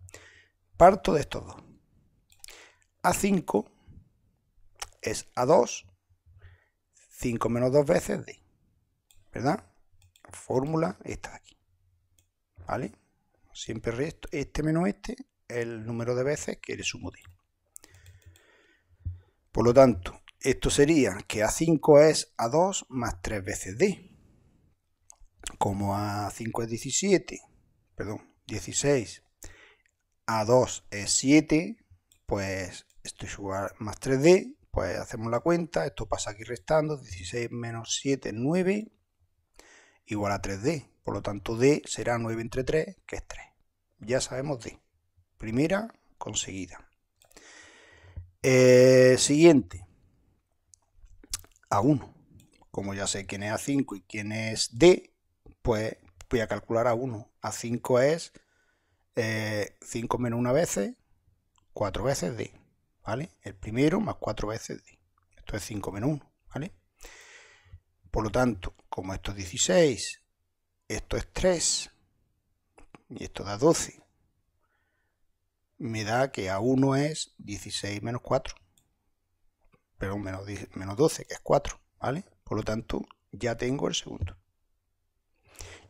parto de estos dos. A5 es A2, 5 menos 2 veces D, ¿verdad? Fórmula esta de aquí, ¿vale? Siempre resto este menos este, el número de veces que le sumo D. Por lo tanto, esto sería que A5 es A2 más 3 veces D. Como A5 es 16, A2 es 7, pues esto es igual más 3D, pues hacemos la cuenta, esto pasa aquí restando, 16 menos 7 es 9, igual a 3D, por lo tanto D será 9 entre 3, que es 3. Ya sabemos D. Primera conseguida. Siguiente. A1. Como ya sé quién es A5 y quién es D, pues voy a calcular A1. A5 es 5 menos 1 veces, 4 veces D, ¿vale? El primero más 4 veces D. Esto es 5 menos 1, ¿vale? Por lo tanto, como esto es 16, esto es 3 y esto da 12, me da que A1 es 16 menos 4, pero menos 12, que es 4, ¿vale? Por lo tanto, ya tengo el segundo.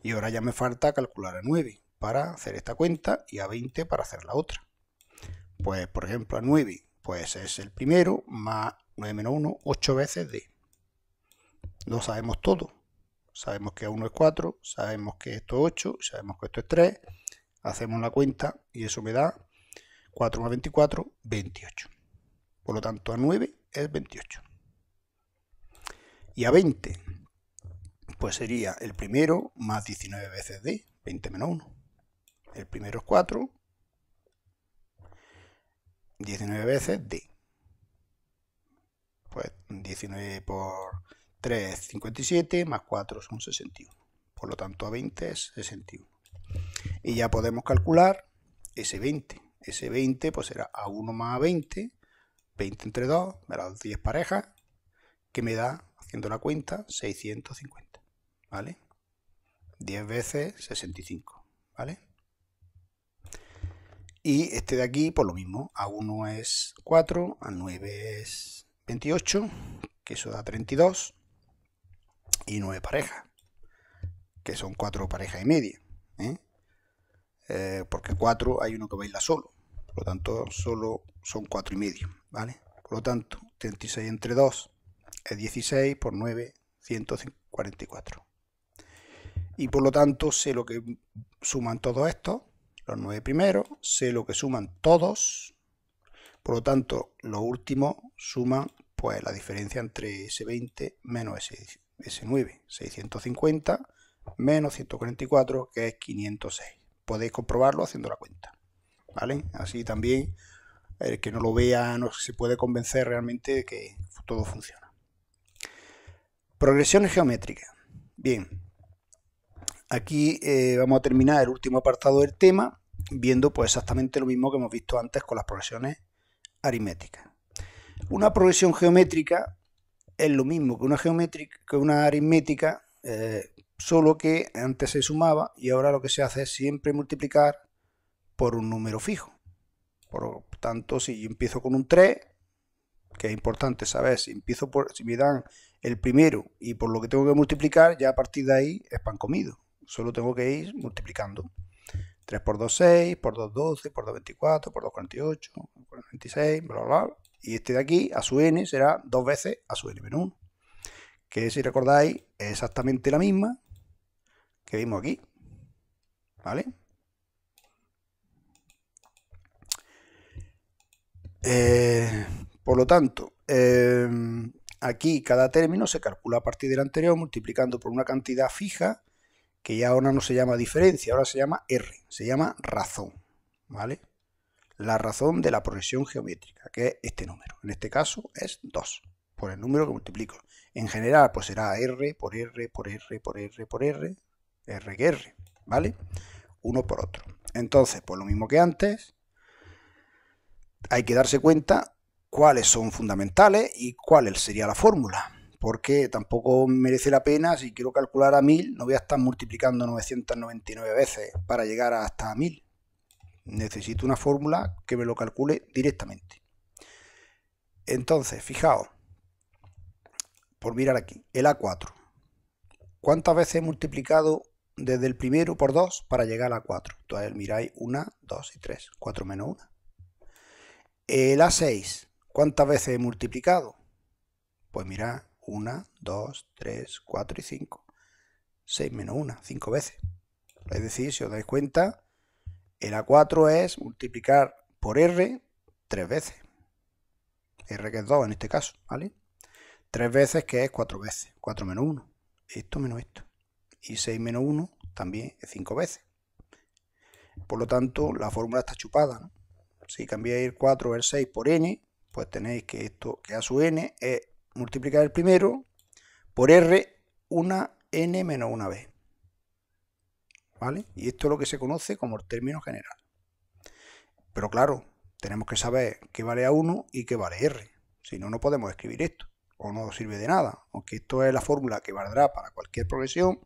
Y ahora ya me falta calcular a 9 para hacer esta cuenta y a 20 para hacer la otra. Pues, por ejemplo, a 9, pues es el primero, más 9 menos 1, 8 veces D. Lo sabemos todo. Sabemos que A1 es 4, sabemos que esto es 8, sabemos que esto es 3. Hacemos la cuenta y eso me da 4 más 24, 28. Por lo tanto, a 9 es 28. Y a 20, pues sería el primero más 19 veces D, 20 menos 1. El primero es 4, 19 veces D. Pues 19 por 3 es 57, más 4 son 61. Por lo tanto, a 20 es 61. Y ya podemos calcular ese 20. Ese 20 pues será A1 más A20, 20 entre 2, me da 10 parejas, que me da, haciendo la cuenta, 650, ¿vale? 10 veces 65, ¿vale? Y este de aquí, pues lo mismo, A1 es 4, A9 es 28, que eso da 32, y 9 parejas, que son 4 parejas y media, porque 4 hay uno que baila solo, por lo tanto solo son 4 y medio, ¿vale? Por lo tanto, 36 entre 2 es 16, por 9, 144. Y por lo tanto sé lo que suman todos estos, los 9 primeros, sé lo que suman todos, por lo tanto los últimos suman pues la diferencia entre ese 20 menos ese 9, 650 menos 144, que es 506. Podéis comprobarlo haciendo la cuenta, ¿vale? Así también el que no lo vea no se puede convencer realmente de que todo funciona. Progresiones geométricas. Bien, aquí vamos a terminar el último apartado del tema viendo pues exactamente lo mismo que hemos visto antes con las progresiones aritméticas. Una progresión geométrica es lo mismo que una aritmética, solo que antes se sumaba y ahora lo que se hace es siempre multiplicar por un número fijo. Por lo tanto, si yo empiezo con un 3, que es importante saber, si me dan el primero y por lo que tengo que multiplicar, ya a partir de ahí es pan comido. Solo tengo que ir multiplicando. 3 por 2, 6, por 2, 12, por 2, 24, por 2, 48, por 26, bla, bla, bla. Y este de aquí, a su n, será 2 veces a su n menos 1. Que si recordáis, es exactamente la misma que vimos aquí. ¿Vale? Por lo tanto, aquí cada término se calcula a partir del anterior multiplicando por una cantidad fija que ya ahora no se llama diferencia, ahora se llama R, se llama razón, ¿vale? La razón de la progresión geométrica, que es este número. En este caso es 2, por el número que multiplico. En general, pues será R por R por R por R por R, R que R, ¿vale? Uno por otro. Entonces, pues lo mismo que antes, hay que darse cuenta cuáles son fundamentales y cuál sería la fórmula. Porque tampoco merece la pena, si quiero calcular a 1000, no voy a estar multiplicando 999 veces para llegar hasta 1000. Necesito una fórmula que me lo calcule directamente. Entonces, fijaos, por mirar aquí, el A4. ¿Cuántas veces he multiplicado desde el primero por 2 para llegar a 4? Entonces miráis 1, 2 y 3, 4 menos 1. El A6, ¿cuántas veces he multiplicado? Pues mirad, 1, 2, 3, 4 y 5. 6 menos 1, 5 veces. Es decir, si os dais cuenta, el A4 es multiplicar por R 3 veces. R que es 2 en este caso, ¿vale? 3 veces que es 4 veces, 4 menos 1, esto menos esto. Y 6 menos 1 también es 5 veces. Por lo tanto, la fórmula está chupada, ¿no? Si cambiáis el 4 o el 6 por n, pues tenéis que esto, que a su n es multiplicar el primero por r una n menos una vez. ¿Vale? Y esto es lo que se conoce como el término general. Pero claro, tenemos que saber qué vale A1 y qué vale R. Si no, no podemos escribir esto. O no sirve de nada. Aunque esto es la fórmula que valdrá para cualquier progresión.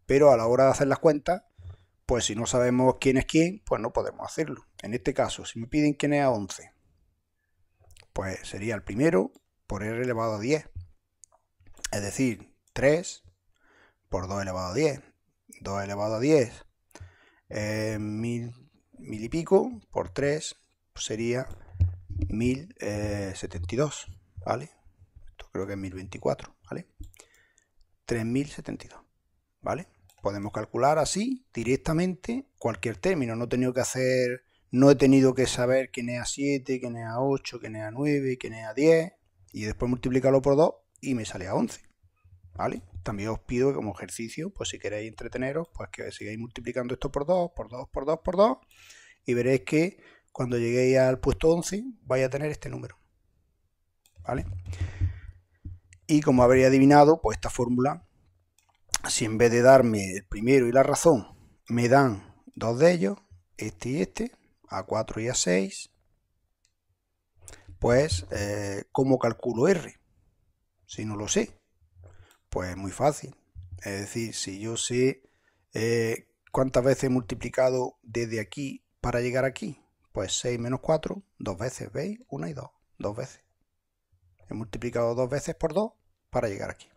Pero a la hora de hacer las cuentas, pues si no sabemos quién es quién, pues no podemos hacerlo. En este caso, si me piden quién es A11, pues sería el primero por R elevado a 10. Es decir, 3 por 2 elevado a 10. 2 elevado a 10 mil y pico por 3 sería 1072, ¿vale? Esto creo que es 1024, ¿vale? 3072, ¿vale? Podemos calcular así directamente cualquier término. No he tenido que hacer, no he tenido que saber quién es A7, quién es A8, quién es A9, quién es A10 y después multiplicarlo por 2 y me sale A11, ¿vale? También os pido que como ejercicio, pues si queréis entreteneros, pues que sigáis multiplicando esto por 2, por 2, por 2, por 2 y veréis que cuando lleguéis al puesto 11 vais a tener este número, ¿vale? Y como habréis adivinado, pues esta fórmula, si en vez de darme el primero y la razón, me dan dos de ellos, este y este, A4 y A6, pues, ¿cómo calculo R? Si no lo sé, pues muy fácil. Es decir, si yo sé cuántas veces he multiplicado desde aquí para llegar aquí, pues 6 menos 4, dos veces, ¿veis? Una y dos, dos veces. He multiplicado dos veces por 2 para llegar aquí.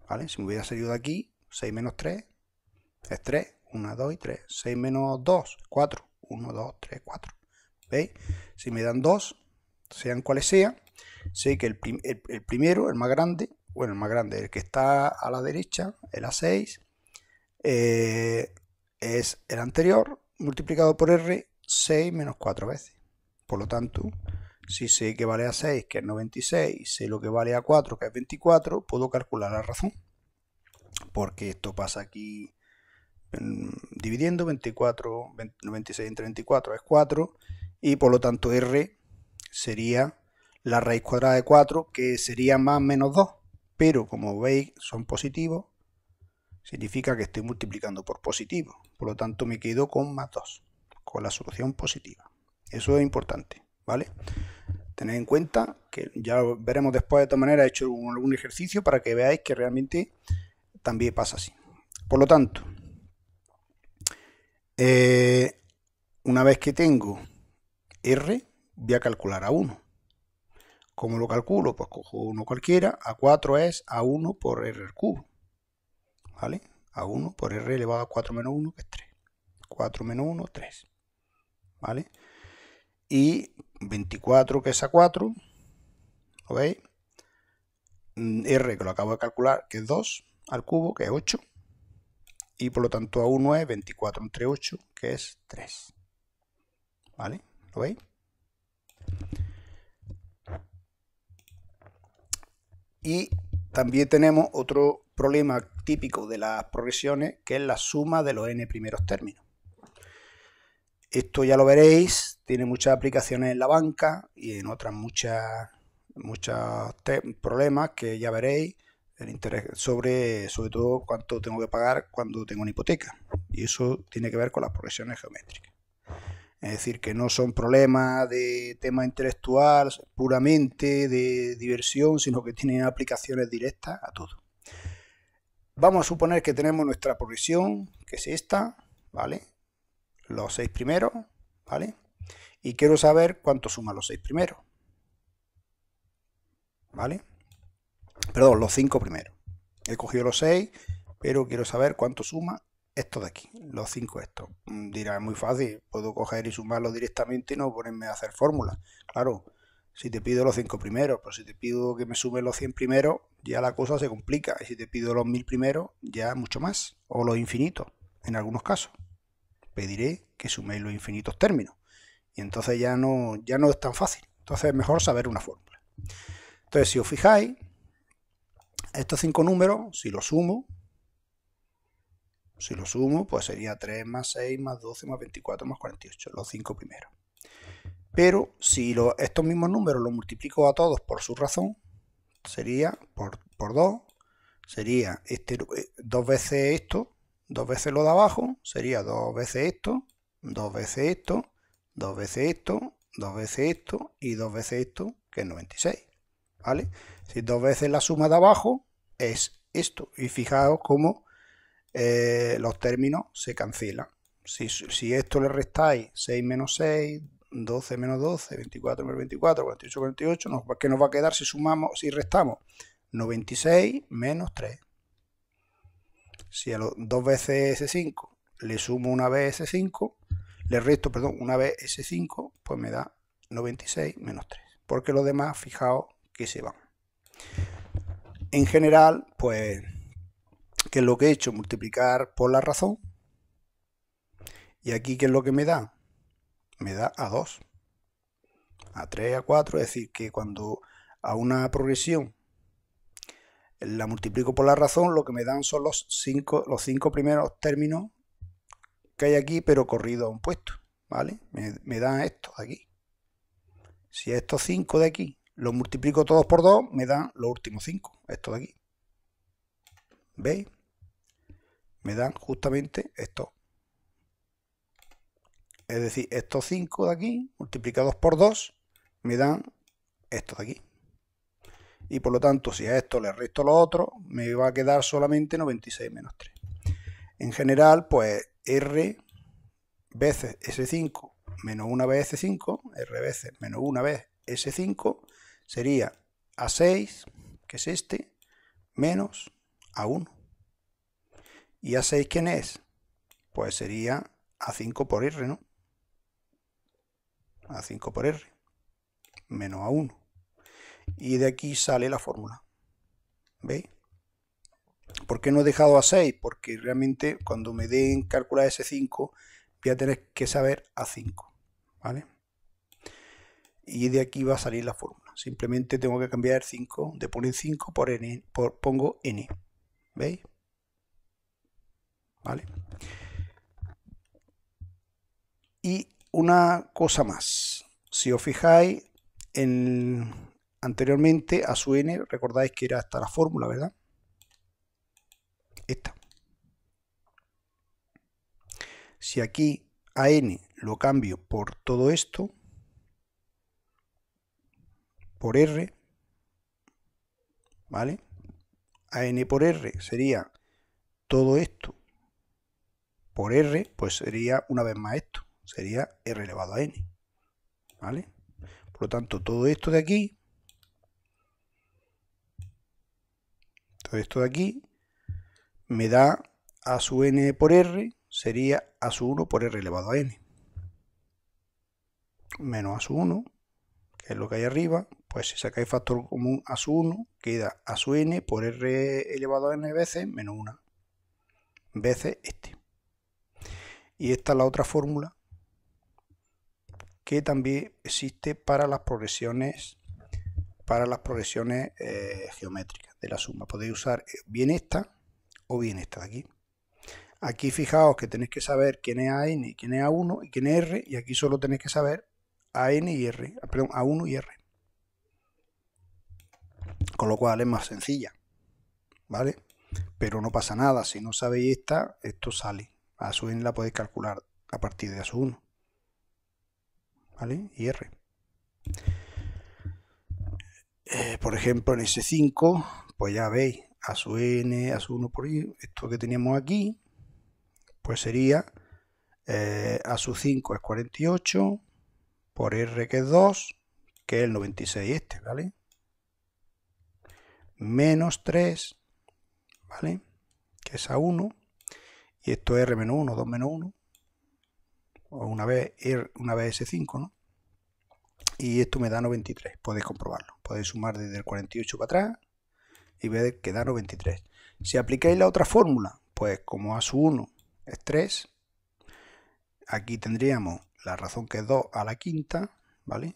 ¿Vale? Si me hubiera salido de aquí, 6 menos 3 es 3, 1, 2 y 3. 6 menos 2, 4, 1, 2, 3, 4. ¿Veis? Si me dan 2, sean cuales sean, sé que el primero, el más grande, bueno, el más grande, el que está a la derecha, el A6, es el anterior multiplicado por R 6 menos 4 veces. Por lo tanto, si sé que vale A6, que es 96, y sé lo que vale A4, que es 24, puedo calcular la razón. Porque esto pasa aquí dividiendo 24, 96 entre 24 es 4, y por lo tanto R sería la raíz cuadrada de 4, que sería más menos 2. Pero como veis, son positivos, significa que estoy multiplicando por positivo. Por lo tanto, me quedo con más 2, con la solución positiva. Eso es importante, ¿vale? Tened en cuenta que ya lo veremos después. De todas maneras, he hecho algún ejercicio para que veáis que realmente también pasa así. Por lo tanto, una vez que tengo R, voy a calcular A1. ¿Cómo lo calculo? Pues cojo uno cualquiera. A4 es A1 por R al cubo, ¿vale? A1 por R elevado a 4 menos 1, que es 3. 4 menos 1, 3, ¿vale? Y 24, que es A4, ¿lo veis? R, que lo acabo de calcular, que es 2 al cubo, que es 8. Y por lo tanto A1 es 24 entre 8, que es 3. ¿Vale? ¿Lo veis? Y también tenemos otro problema típico de las progresiones, que es la suma de los n primeros términos. Esto ya lo veréis, tiene muchas aplicaciones en la banca y en otras muchos problemas que ya veréis, el interés sobre todo cuánto tengo que pagar cuando tengo una hipoteca. Y eso tiene que ver con las progresiones geométricas. Es decir, que no son problemas de tema intelectual puramente de diversión, sino que tienen aplicaciones directas a todo. Vamos a suponer que tenemos nuestra progresión, que es esta, ¿vale? Los 6 primeros, ¿vale? Y quiero saber cuánto suman los 6 primeros, ¿vale? Perdón, los 5 primeros. He cogido los 6, pero quiero saber cuánto suma esto de aquí, los 5 estos. Dirá, es muy fácil, puedo coger y sumarlos directamente y no ponerme a hacer fórmulas. Claro, si te pido los 5 primeros, pero si te pido que me sumen los 100 primeros, ya la cosa se complica. Y si te pido los 1000 primeros, ya mucho más. O los infinitos, en algunos casos. Pediré que suméis los infinitos términos. Y entonces ya no es tan fácil, Entonces es mejor saber una fórmula. Entonces, si os fijáis, estos 5 números, si los sumo, pues sería 3 más 6 más 12 más 24 más 48, los 5 primeros. Pero si estos mismos números los multiplico a todos por su razón, sería por 2, sería 2 veces esto, 2 veces lo de abajo, sería 2 veces esto, 2 veces esto, 2 veces esto, 2 veces esto y 2 veces esto, que es 96. ¿Vale? Si 2 veces la suma de abajo es esto. Y fijaos cómo los términos se cancelan. Si esto le restáis 6 menos 6, 12 menos 12, 24 menos 24, 48 menos 48, ¿qué nos va a quedar si restamos? 96 menos 3. Si a los 2 veces S5 le sumo una vez S5, le resto, perdón, una vez S5, pues me da 96 menos 3. Porque los demás, fijaos que se van. En general, pues, ¿qué es lo que he hecho? Multiplicar por la razón. Y aquí, ¿qué es lo que me da? Me da a 2, a 3, a 4, es decir, que cuando a una progresión la multiplico por la razón, lo que me dan son los 5 primeros términos que hay aquí, pero corrido a un puesto, ¿vale? Me dan estos de aquí. Si estos 5 de aquí los multiplico todos por 2, me dan los últimos 5, estos de aquí. ¿Veis? Me dan justamente estos. Es decir, estos 5 de aquí, multiplicados por 2, me dan estos de aquí. Y por lo tanto, si a esto le resto los otros, me va a quedar solamente 96 menos 3. En general, pues R veces S5 menos 1 vez S5, R veces menos 1 vez S5, sería A6, que es este, menos A1. ¿Y A6 quién es? Pues sería A5 por R, ¿no? A5 por R, menos A1. Y de aquí sale la fórmula. ¿Veis? ¿Por qué no he dejado A6? Porque realmente cuando me den calcular S5 voy a tener que saber A5. ¿Vale? Y de aquí va a salir la fórmula. Simplemente tengo que cambiar 5, de poner 5 por N, pongo N. ¿Veis? ¿Vale? Y una cosa más. Si os fijáis, anteriormente a su N, recordáis que era hasta la fórmula, ¿verdad? Esta. Si aquí a N lo cambio por todo esto, por R, ¿vale? A N por R sería todo esto por R, pues sería una vez más esto, sería R elevado a N, ¿vale? Por lo tanto, todo esto de aquí, me da a su N por R, sería a su 1 por R elevado a N, menos a su 1, que es lo que hay arriba, pues si sacáis factor común a su 1, queda a su N por R elevado a N veces menos 1 veces este. Y esta es la otra fórmula que también existe para las progresiones geométricas de la suma. Podéis usar bien esta o bien esta de aquí. Aquí fijaos que tenéis que saber quién es AN, quién es A1 y quién es R, y aquí solo tenéis que saber AN y R, perdón, A1 y R. Con lo cual es más sencilla, ¿vale? Pero no pasa nada, si no sabéis esta, esto sale. A su N la podéis calcular a partir de A su 1, ¿vale? Y R. Por ejemplo, en S5, pues ya veis, a su N, a su 1 por I, esto que teníamos aquí, pues sería a su 5 es 48, por R que es 2, que es el 96 este, ¿vale? Menos 3, ¿vale? Que es A1, y esto es R menos 1, 2 menos 1, o una vez S5, ¿no? Y esto me da 93, podéis comprobarlo. Podéis sumar desde el 48 para atrás y ver que da 93. Si aplicáis la otra fórmula, pues como a su 1 es 3, aquí tendríamos la razón que es 2 a la quinta, ¿vale?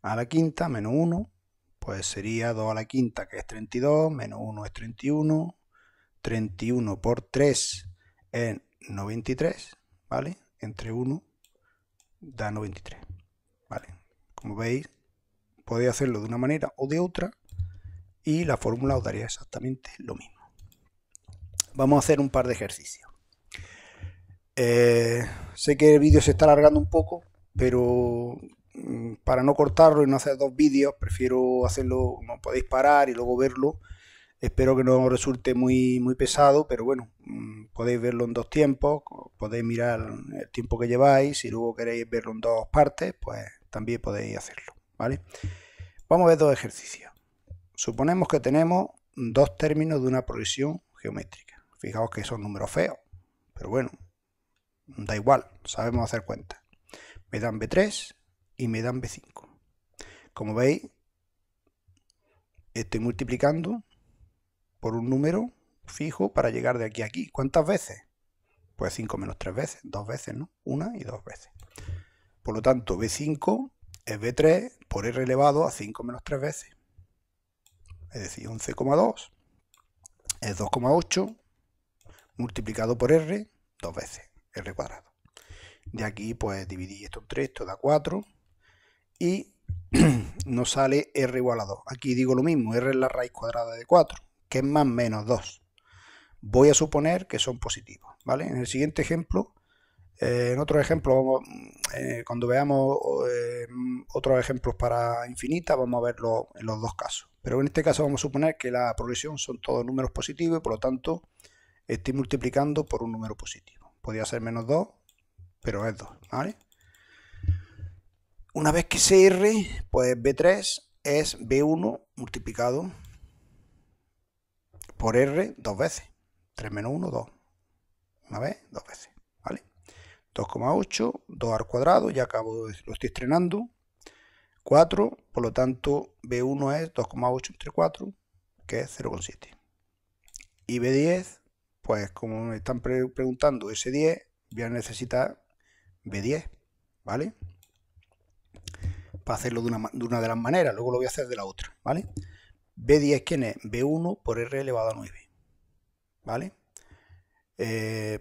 a la quinta menos 1, pues sería 2 a la quinta, que es 32, menos 1 es 31, 31 por 3 es 93, ¿vale? Entre 1 da 93, ¿vale? Como veis, podéis hacerlo de una manera o de otra y la fórmula os daría exactamente lo mismo. Vamos a hacer un par de ejercicios. Sé que el vídeo se está alargando un poco, pero para no cortarlo y no hacer dos vídeos, prefiero hacerlo, como podéis parar y luego verlo. Espero que no os resulte muy pesado, pero bueno, podéis verlo en dos tiempos, podéis mirar el tiempo que lleváis. Si luego queréis verlo en dos partes, pues también podéis hacerlo, ¿vale? Vamos a ver dos ejercicios. Suponemos que tenemos dos términos de una progresión geométrica. Fijaos que son números feos, pero bueno, da igual, sabemos hacer cuentas. Me dan B3 y me dan B5. Como veis, estoy multiplicando por un número fijo para llegar de aquí a aquí. ¿Cuántas veces? Pues 5 menos 3 veces, 2 veces, ¿no? Una y 2 veces. Por lo tanto, B5 es B3 por R elevado a 5 menos 3 veces. Es decir, 11,2 es 2,8 multiplicado por R 2 veces, R cuadrado. De aquí, pues dividí esto en 3, esto da 4 y nos sale R igual a 2. Aquí digo lo mismo, R es la raíz cuadrada de 4, que es más menos 2. Voy a suponer que son positivos, ¿vale? En el siguiente ejemplo, en otros ejemplos, cuando veamos otros ejemplos para infinitas, vamos a verlo en los dos casos. Pero en este caso vamos a suponer que la progresión son todos números positivos y por lo tanto estoy multiplicando por un número positivo. Podría ser menos 2, pero es 2, ¿vale? Una vez que sé R, pues B3 es B1 multiplicado por R dos veces. 3 menos 1, 2. Una vez, dos veces, ¿vale? 2,8, 2 al cuadrado, ya acabo, lo estoy estrenando. 4, por lo tanto, B1 es 2,8 entre 4, que es 0,7. Y B10, pues como me están preguntando ese 10, voy a necesitar B10, ¿vale? Para hacerlo de una de las maneras, luego lo voy a hacer de la otra, ¿vale? B10, ¿quién es? B1 por R elevado a 9, ¿vale?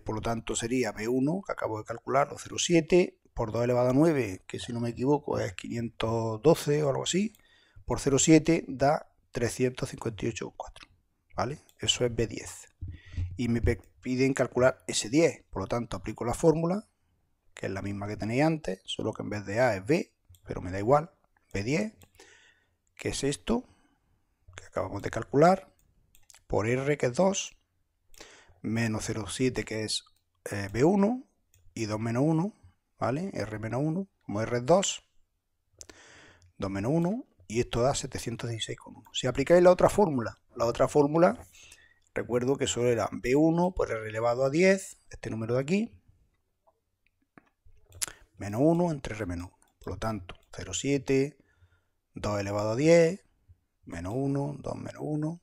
Por lo tanto sería B1, que acabo de calcular, 0,7 por 2 elevado a 9, que si no me equivoco es 512 o algo así, por 0,7 da 358,4, ¿vale? Eso es B10. Y me piden calcular ese 10, por lo tanto aplico la fórmula, que es la misma que tenéis antes, solo que en vez de A es B, pero me da igual, B10, que es esto, que acabamos de calcular, por R, que es 2, menos 0,7, que es B1, y 2 menos 1, ¿vale? R menos 1, como R es 2, 2 menos 1, y esto da 716,1. Si aplicáis la otra fórmula, recuerdo que solo era B1 por R elevado a 10, este número de aquí, menos 1 entre R menos 1. Por lo tanto, 0,7, 2 elevado a 10, menos 1, 2 menos 1,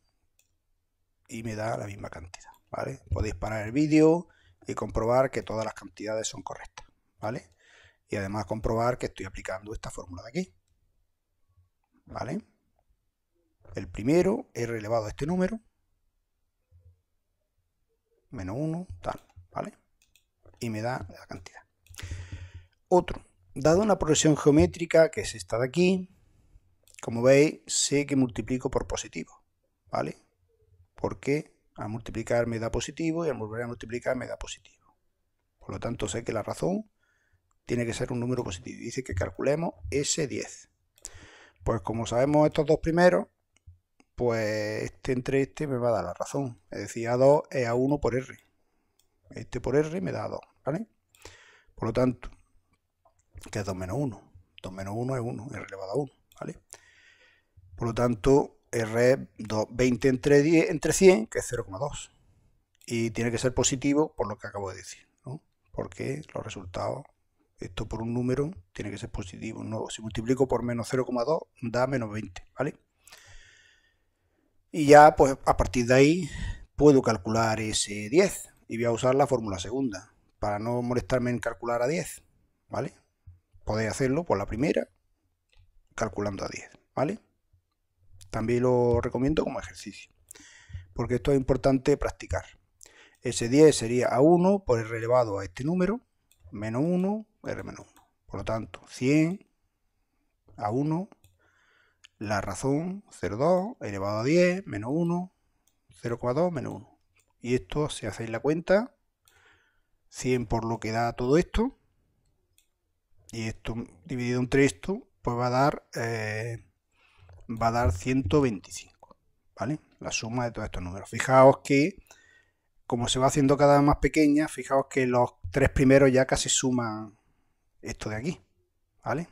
y me da la misma cantidad, ¿vale? Podéis parar el vídeo y comprobar que todas las cantidades son correctas, ¿vale? Y además comprobar que estoy aplicando esta fórmula de aquí, ¿vale? El primero, R elevado a este número, menos 1, tal, ¿vale? Y me da la cantidad. Otro, dado una progresión geométrica, que es esta de aquí, como veis, sé que multiplico por positivo, ¿vale? Porque al multiplicar me da positivo y al volver a multiplicar me da positivo. Por lo tanto, sé que la razón tiene que ser un número positivo. Dice que calculemos ese 10. Pues como sabemos estos dos primeros, pues este entre este me va a dar la razón. Es decir, A2 es A1 por R. Este por R me da A2, ¿vale? Por lo tanto, que es 2 menos 1. 2 menos 1 es 1, R elevado a 1, ¿vale? Por lo tanto, R es 20 entre 100, que es 0,2. Y tiene que ser positivo por lo que acabo de decir, ¿no? Porque los resultados, esto por un número, tiene que ser positivo. No, si multiplico por menos 0,2, da menos 20, ¿vale? Y ya, pues a partir de ahí, puedo calcular ese 10. Y voy a usar la fórmula segunda, para no molestarme en calcular a 10, ¿vale? Podéis hacerlo por la primera, calculando a 10, ¿vale? También lo recomiendo como ejercicio, porque esto es importante practicar. Ese 10 sería A1 por R elevado a este número, menos 1, R menos 1. Por lo tanto, 100 A1, la razón 0,2 elevado a 10, menos 1, 0,2 menos 1. Y esto, si hacéis la cuenta, 100 por lo que da todo esto, y esto dividido entre esto, pues va a dar 125, ¿vale? La suma de todos estos números. Fijaos que, como se va haciendo cada vez más pequeña, fijaos que los tres primeros ya casi suman esto de aquí, ¿vale?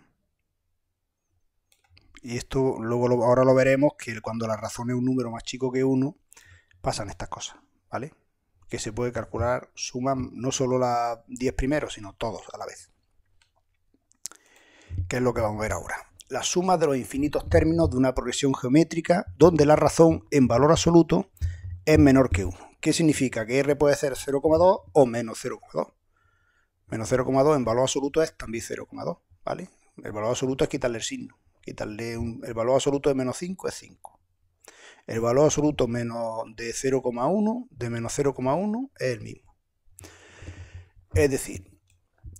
Y esto luego ahora lo veremos, que cuando la razón es un número más chico que 1, pasan estas cosas, ¿vale? Que se puede calcular, suman no solo los 10 primeros, sino todos a la vez. ¿Qué es lo que vamos a ver ahora? La suma de los infinitos términos de una progresión geométrica donde la razón en valor absoluto es menor que 1. ¿Qué significa? Que R puede ser 0,2 o menos 0,2. Menos 0,2 en valor absoluto es también 0,2, ¿vale? El valor absoluto es quitarle el signo. El valor absoluto de menos 5 es 5. El valor absoluto menos de 0,1, de menos 0,1 es el mismo. Es decir,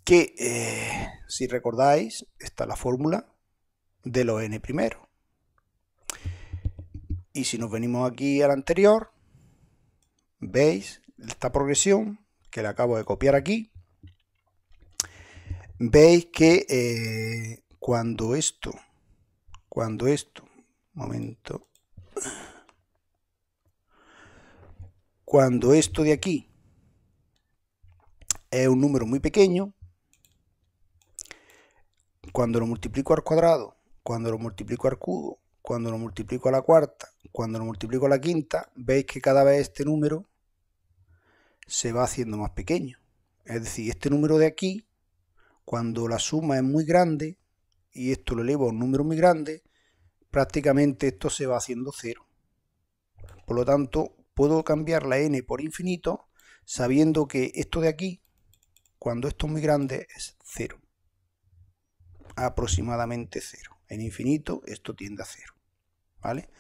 que si recordáis, está la fórmula de los n primeros. Y si nos venimos aquí al anterior, veis esta progresión que la acabo de copiar aquí. Veis que cuando esto, cuando esto de aquí es un número muy pequeño, cuando lo multiplico al cuadrado, cuando lo multiplico al cubo, cuando lo multiplico a la cuarta, cuando lo multiplico a la quinta, veis que cada vez este número se va haciendo más pequeño. Es decir, este número de aquí, cuando la suma es muy grande y esto lo elevo a un número muy grande, prácticamente esto se va haciendo 0. Por lo tanto, puedo cambiar la n por infinito sabiendo que esto de aquí, cuando esto es muy grande, es 0. Aproximadamente 0. En infinito esto tiende a 0, ¿vale?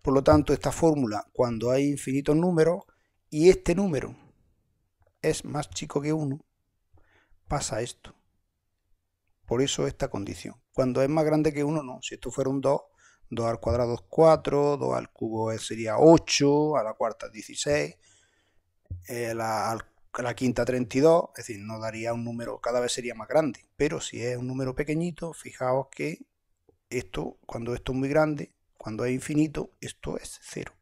Por lo tanto, esta fórmula, cuando hay infinitos números y este número es más chico que 1, pasa esto. Por eso esta condición. Cuando es más grande que 1, no. Si esto fuera un 2, 2 al cuadrado es 4, 2 al cubo sería 8, a la cuarta 16, a la quinta 32, es decir, no daría un número, cada vez sería más grande. Pero si es un número pequeñito, fijaos que esto, cuando esto es muy grande, cuando es infinito, esto es 0.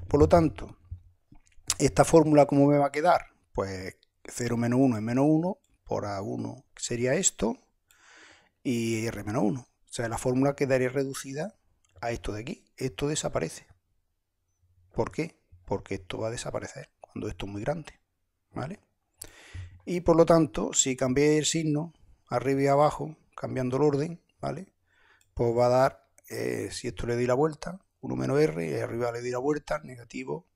Por lo tanto, esta fórmula, ¿cómo me va a quedar? Pues 0 menos 1 es menos 1, por A1 sería esto, y R menos 1. O sea, la fórmula quedaría reducida a esto de aquí. Esto desaparece. ¿Por qué? Porque esto va a desaparecer cuando esto es muy grande, ¿vale? Y por lo tanto, si cambié el signo arriba y abajo, cambiando el orden, ¿vale? Pues va a dar, si esto le doy la vuelta, 1 menos R, y arriba le doy la vuelta, negativo,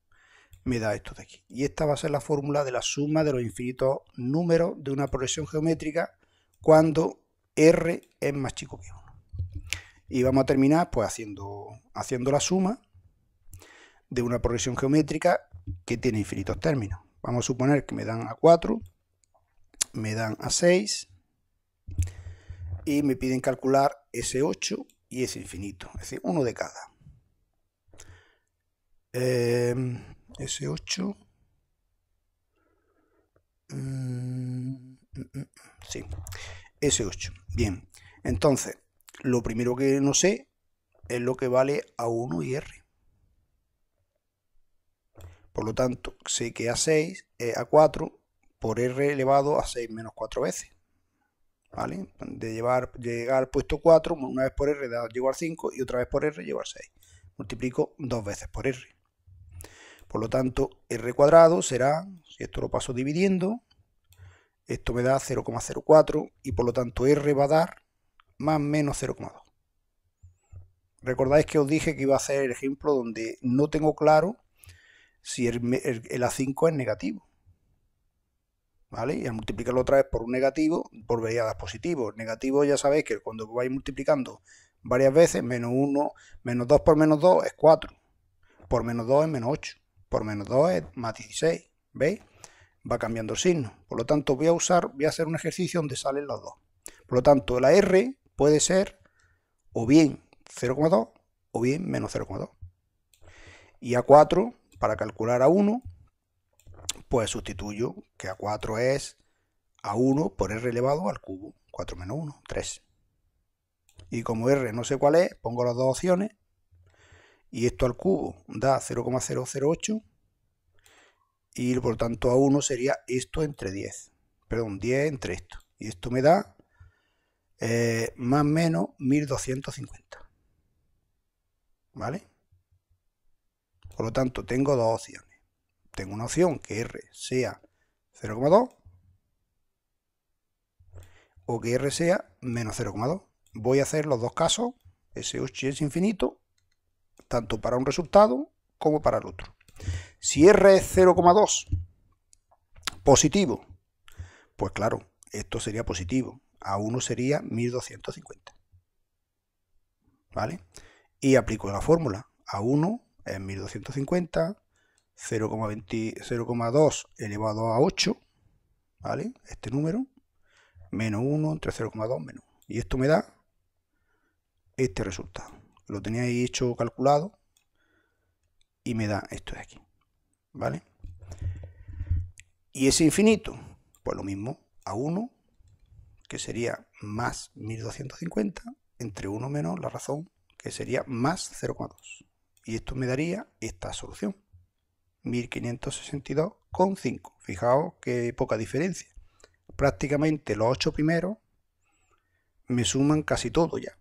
me da esto de aquí. Y esta va a ser la fórmula de la suma de los infinitos números de una progresión geométrica cuando R es más chico que 1. Y vamos a terminar pues haciendo la suma de una progresión geométrica que tiene infinitos términos. Vamos a suponer que me dan a 4, me dan a 6 y me piden calcular ese 8 y ese infinito, es decir, uno de cada. Ese 8, sí, ese 8. Bien, entonces, lo primero que no sé es lo que vale A1 y R. Por lo tanto, sé que A6 es A4 por R elevado a 6 menos 4 veces. ¿Vale? De llegar al puesto 4, una vez por R llego al 5 y otra vez por R llego al 6. Multiplico dos veces por R. Por lo tanto, R cuadrado será, si esto lo paso dividiendo, esto me da 0,04 y por lo tanto R va a dar más menos 0,2. Recordáis que os dije que iba a hacer el ejemplo donde no tengo claro si el A5 es negativo. ¿vale? Y al multiplicarlo otra vez por un negativo, volvería a dar positivo. El negativo ya sabéis que cuando vais multiplicando varias veces, menos 1, menos 2 por menos 2 es 4. Por menos 2 es menos 8. Por menos 2 es más 16. ¿Veis? Va cambiando el signo. Por lo tanto, voy a hacer un ejercicio donde salen los dos. Por lo tanto, la R puede ser o bien 0,2 o bien menos 0,2. Y A4, para calcular A1, pues sustituyo que A4 es A1 por R elevado al cubo. 4 menos 1, 3. Y como R no sé cuál es, pongo las dos opciones. Y esto al cubo da 0,008. Y por tanto A1 sería esto entre 10. Perdón, 10 entre esto. Y esto me da más o menos 1250. ¿Vale? Por lo tanto, tengo dos opciones. Tengo una opción que R sea 0,2 o que R sea menos 0,2. Voy a hacer los dos casos, S8 y S-infinito, tanto para un resultado como para el otro. Si R es 0,2 positivo, pues claro, esto sería positivo. A1 sería 1250. ¿Vale? Y aplico la fórmula. A1 es 1250, 0,2 elevado a 8, ¿vale? Este número, menos 1 entre 0,2 menos 1. Y esto me da este resultado. Lo tenía ahí hecho calculado y me da esto de aquí, ¿vale? Y ese infinito, pues lo mismo, A1, que sería más 1250, entre 1 menos la razón, que sería más 0,2. Y esto me daría esta solución, 1562,5. Fijaos qué poca diferencia. Prácticamente los 8 primeros me suman casi todo ya.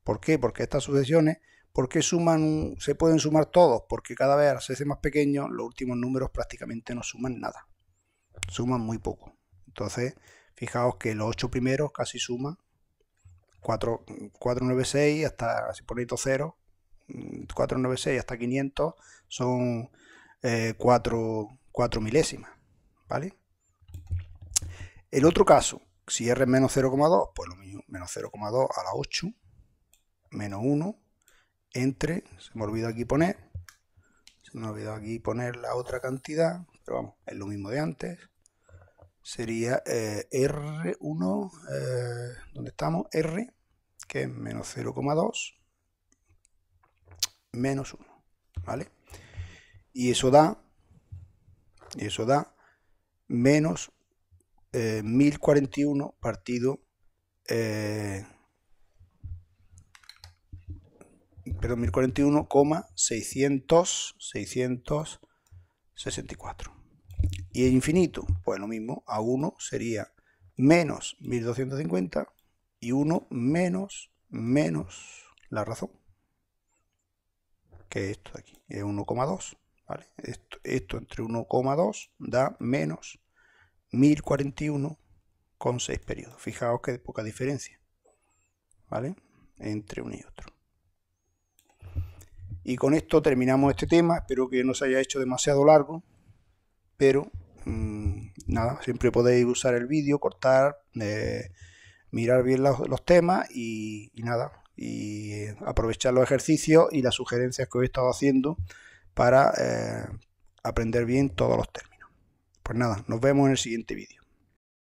¿Por qué? Porque estas sucesiones, ¿por qué se pueden sumar todos? Porque cada vez al hacerse más pequeño, los últimos números prácticamente no suman nada. Suman muy poco. Entonces, fijaos que los 8 primeros casi suman 496 hasta, si ponéis 2 ceros, 496 hasta 500 son 4 milésimas, ¿vale? El otro caso, si R es menos 0,2, pues lo mismo, menos 0,2 a la 8, menos 1, entre, se me olvidó aquí poner la otra cantidad, pero vamos, es lo mismo de antes, sería R1, ¿dónde estamos? R, que es menos 0,2, menos 1, ¿vale? Y eso da menos 1041 partido, perdón, 1041,664. Y el infinito, pues lo mismo, A1 sería menos 1250 y 1 menos la razón, que es esto de aquí, es 1,2, ¿vale? Esto entre 1,2 da menos 1041,6 periodos. Fijaos que hay poca diferencia, ¿vale? Entre uno y otro. Y con esto terminamos este tema. Espero que no se haya hecho demasiado largo, pero nada, siempre podéis usar el vídeo, cortar, mirar bien los temas y nada, y aprovechar los ejercicios y las sugerencias que os he estado haciendo para aprender bien todos los términos. Pues nada, nos vemos en el siguiente vídeo.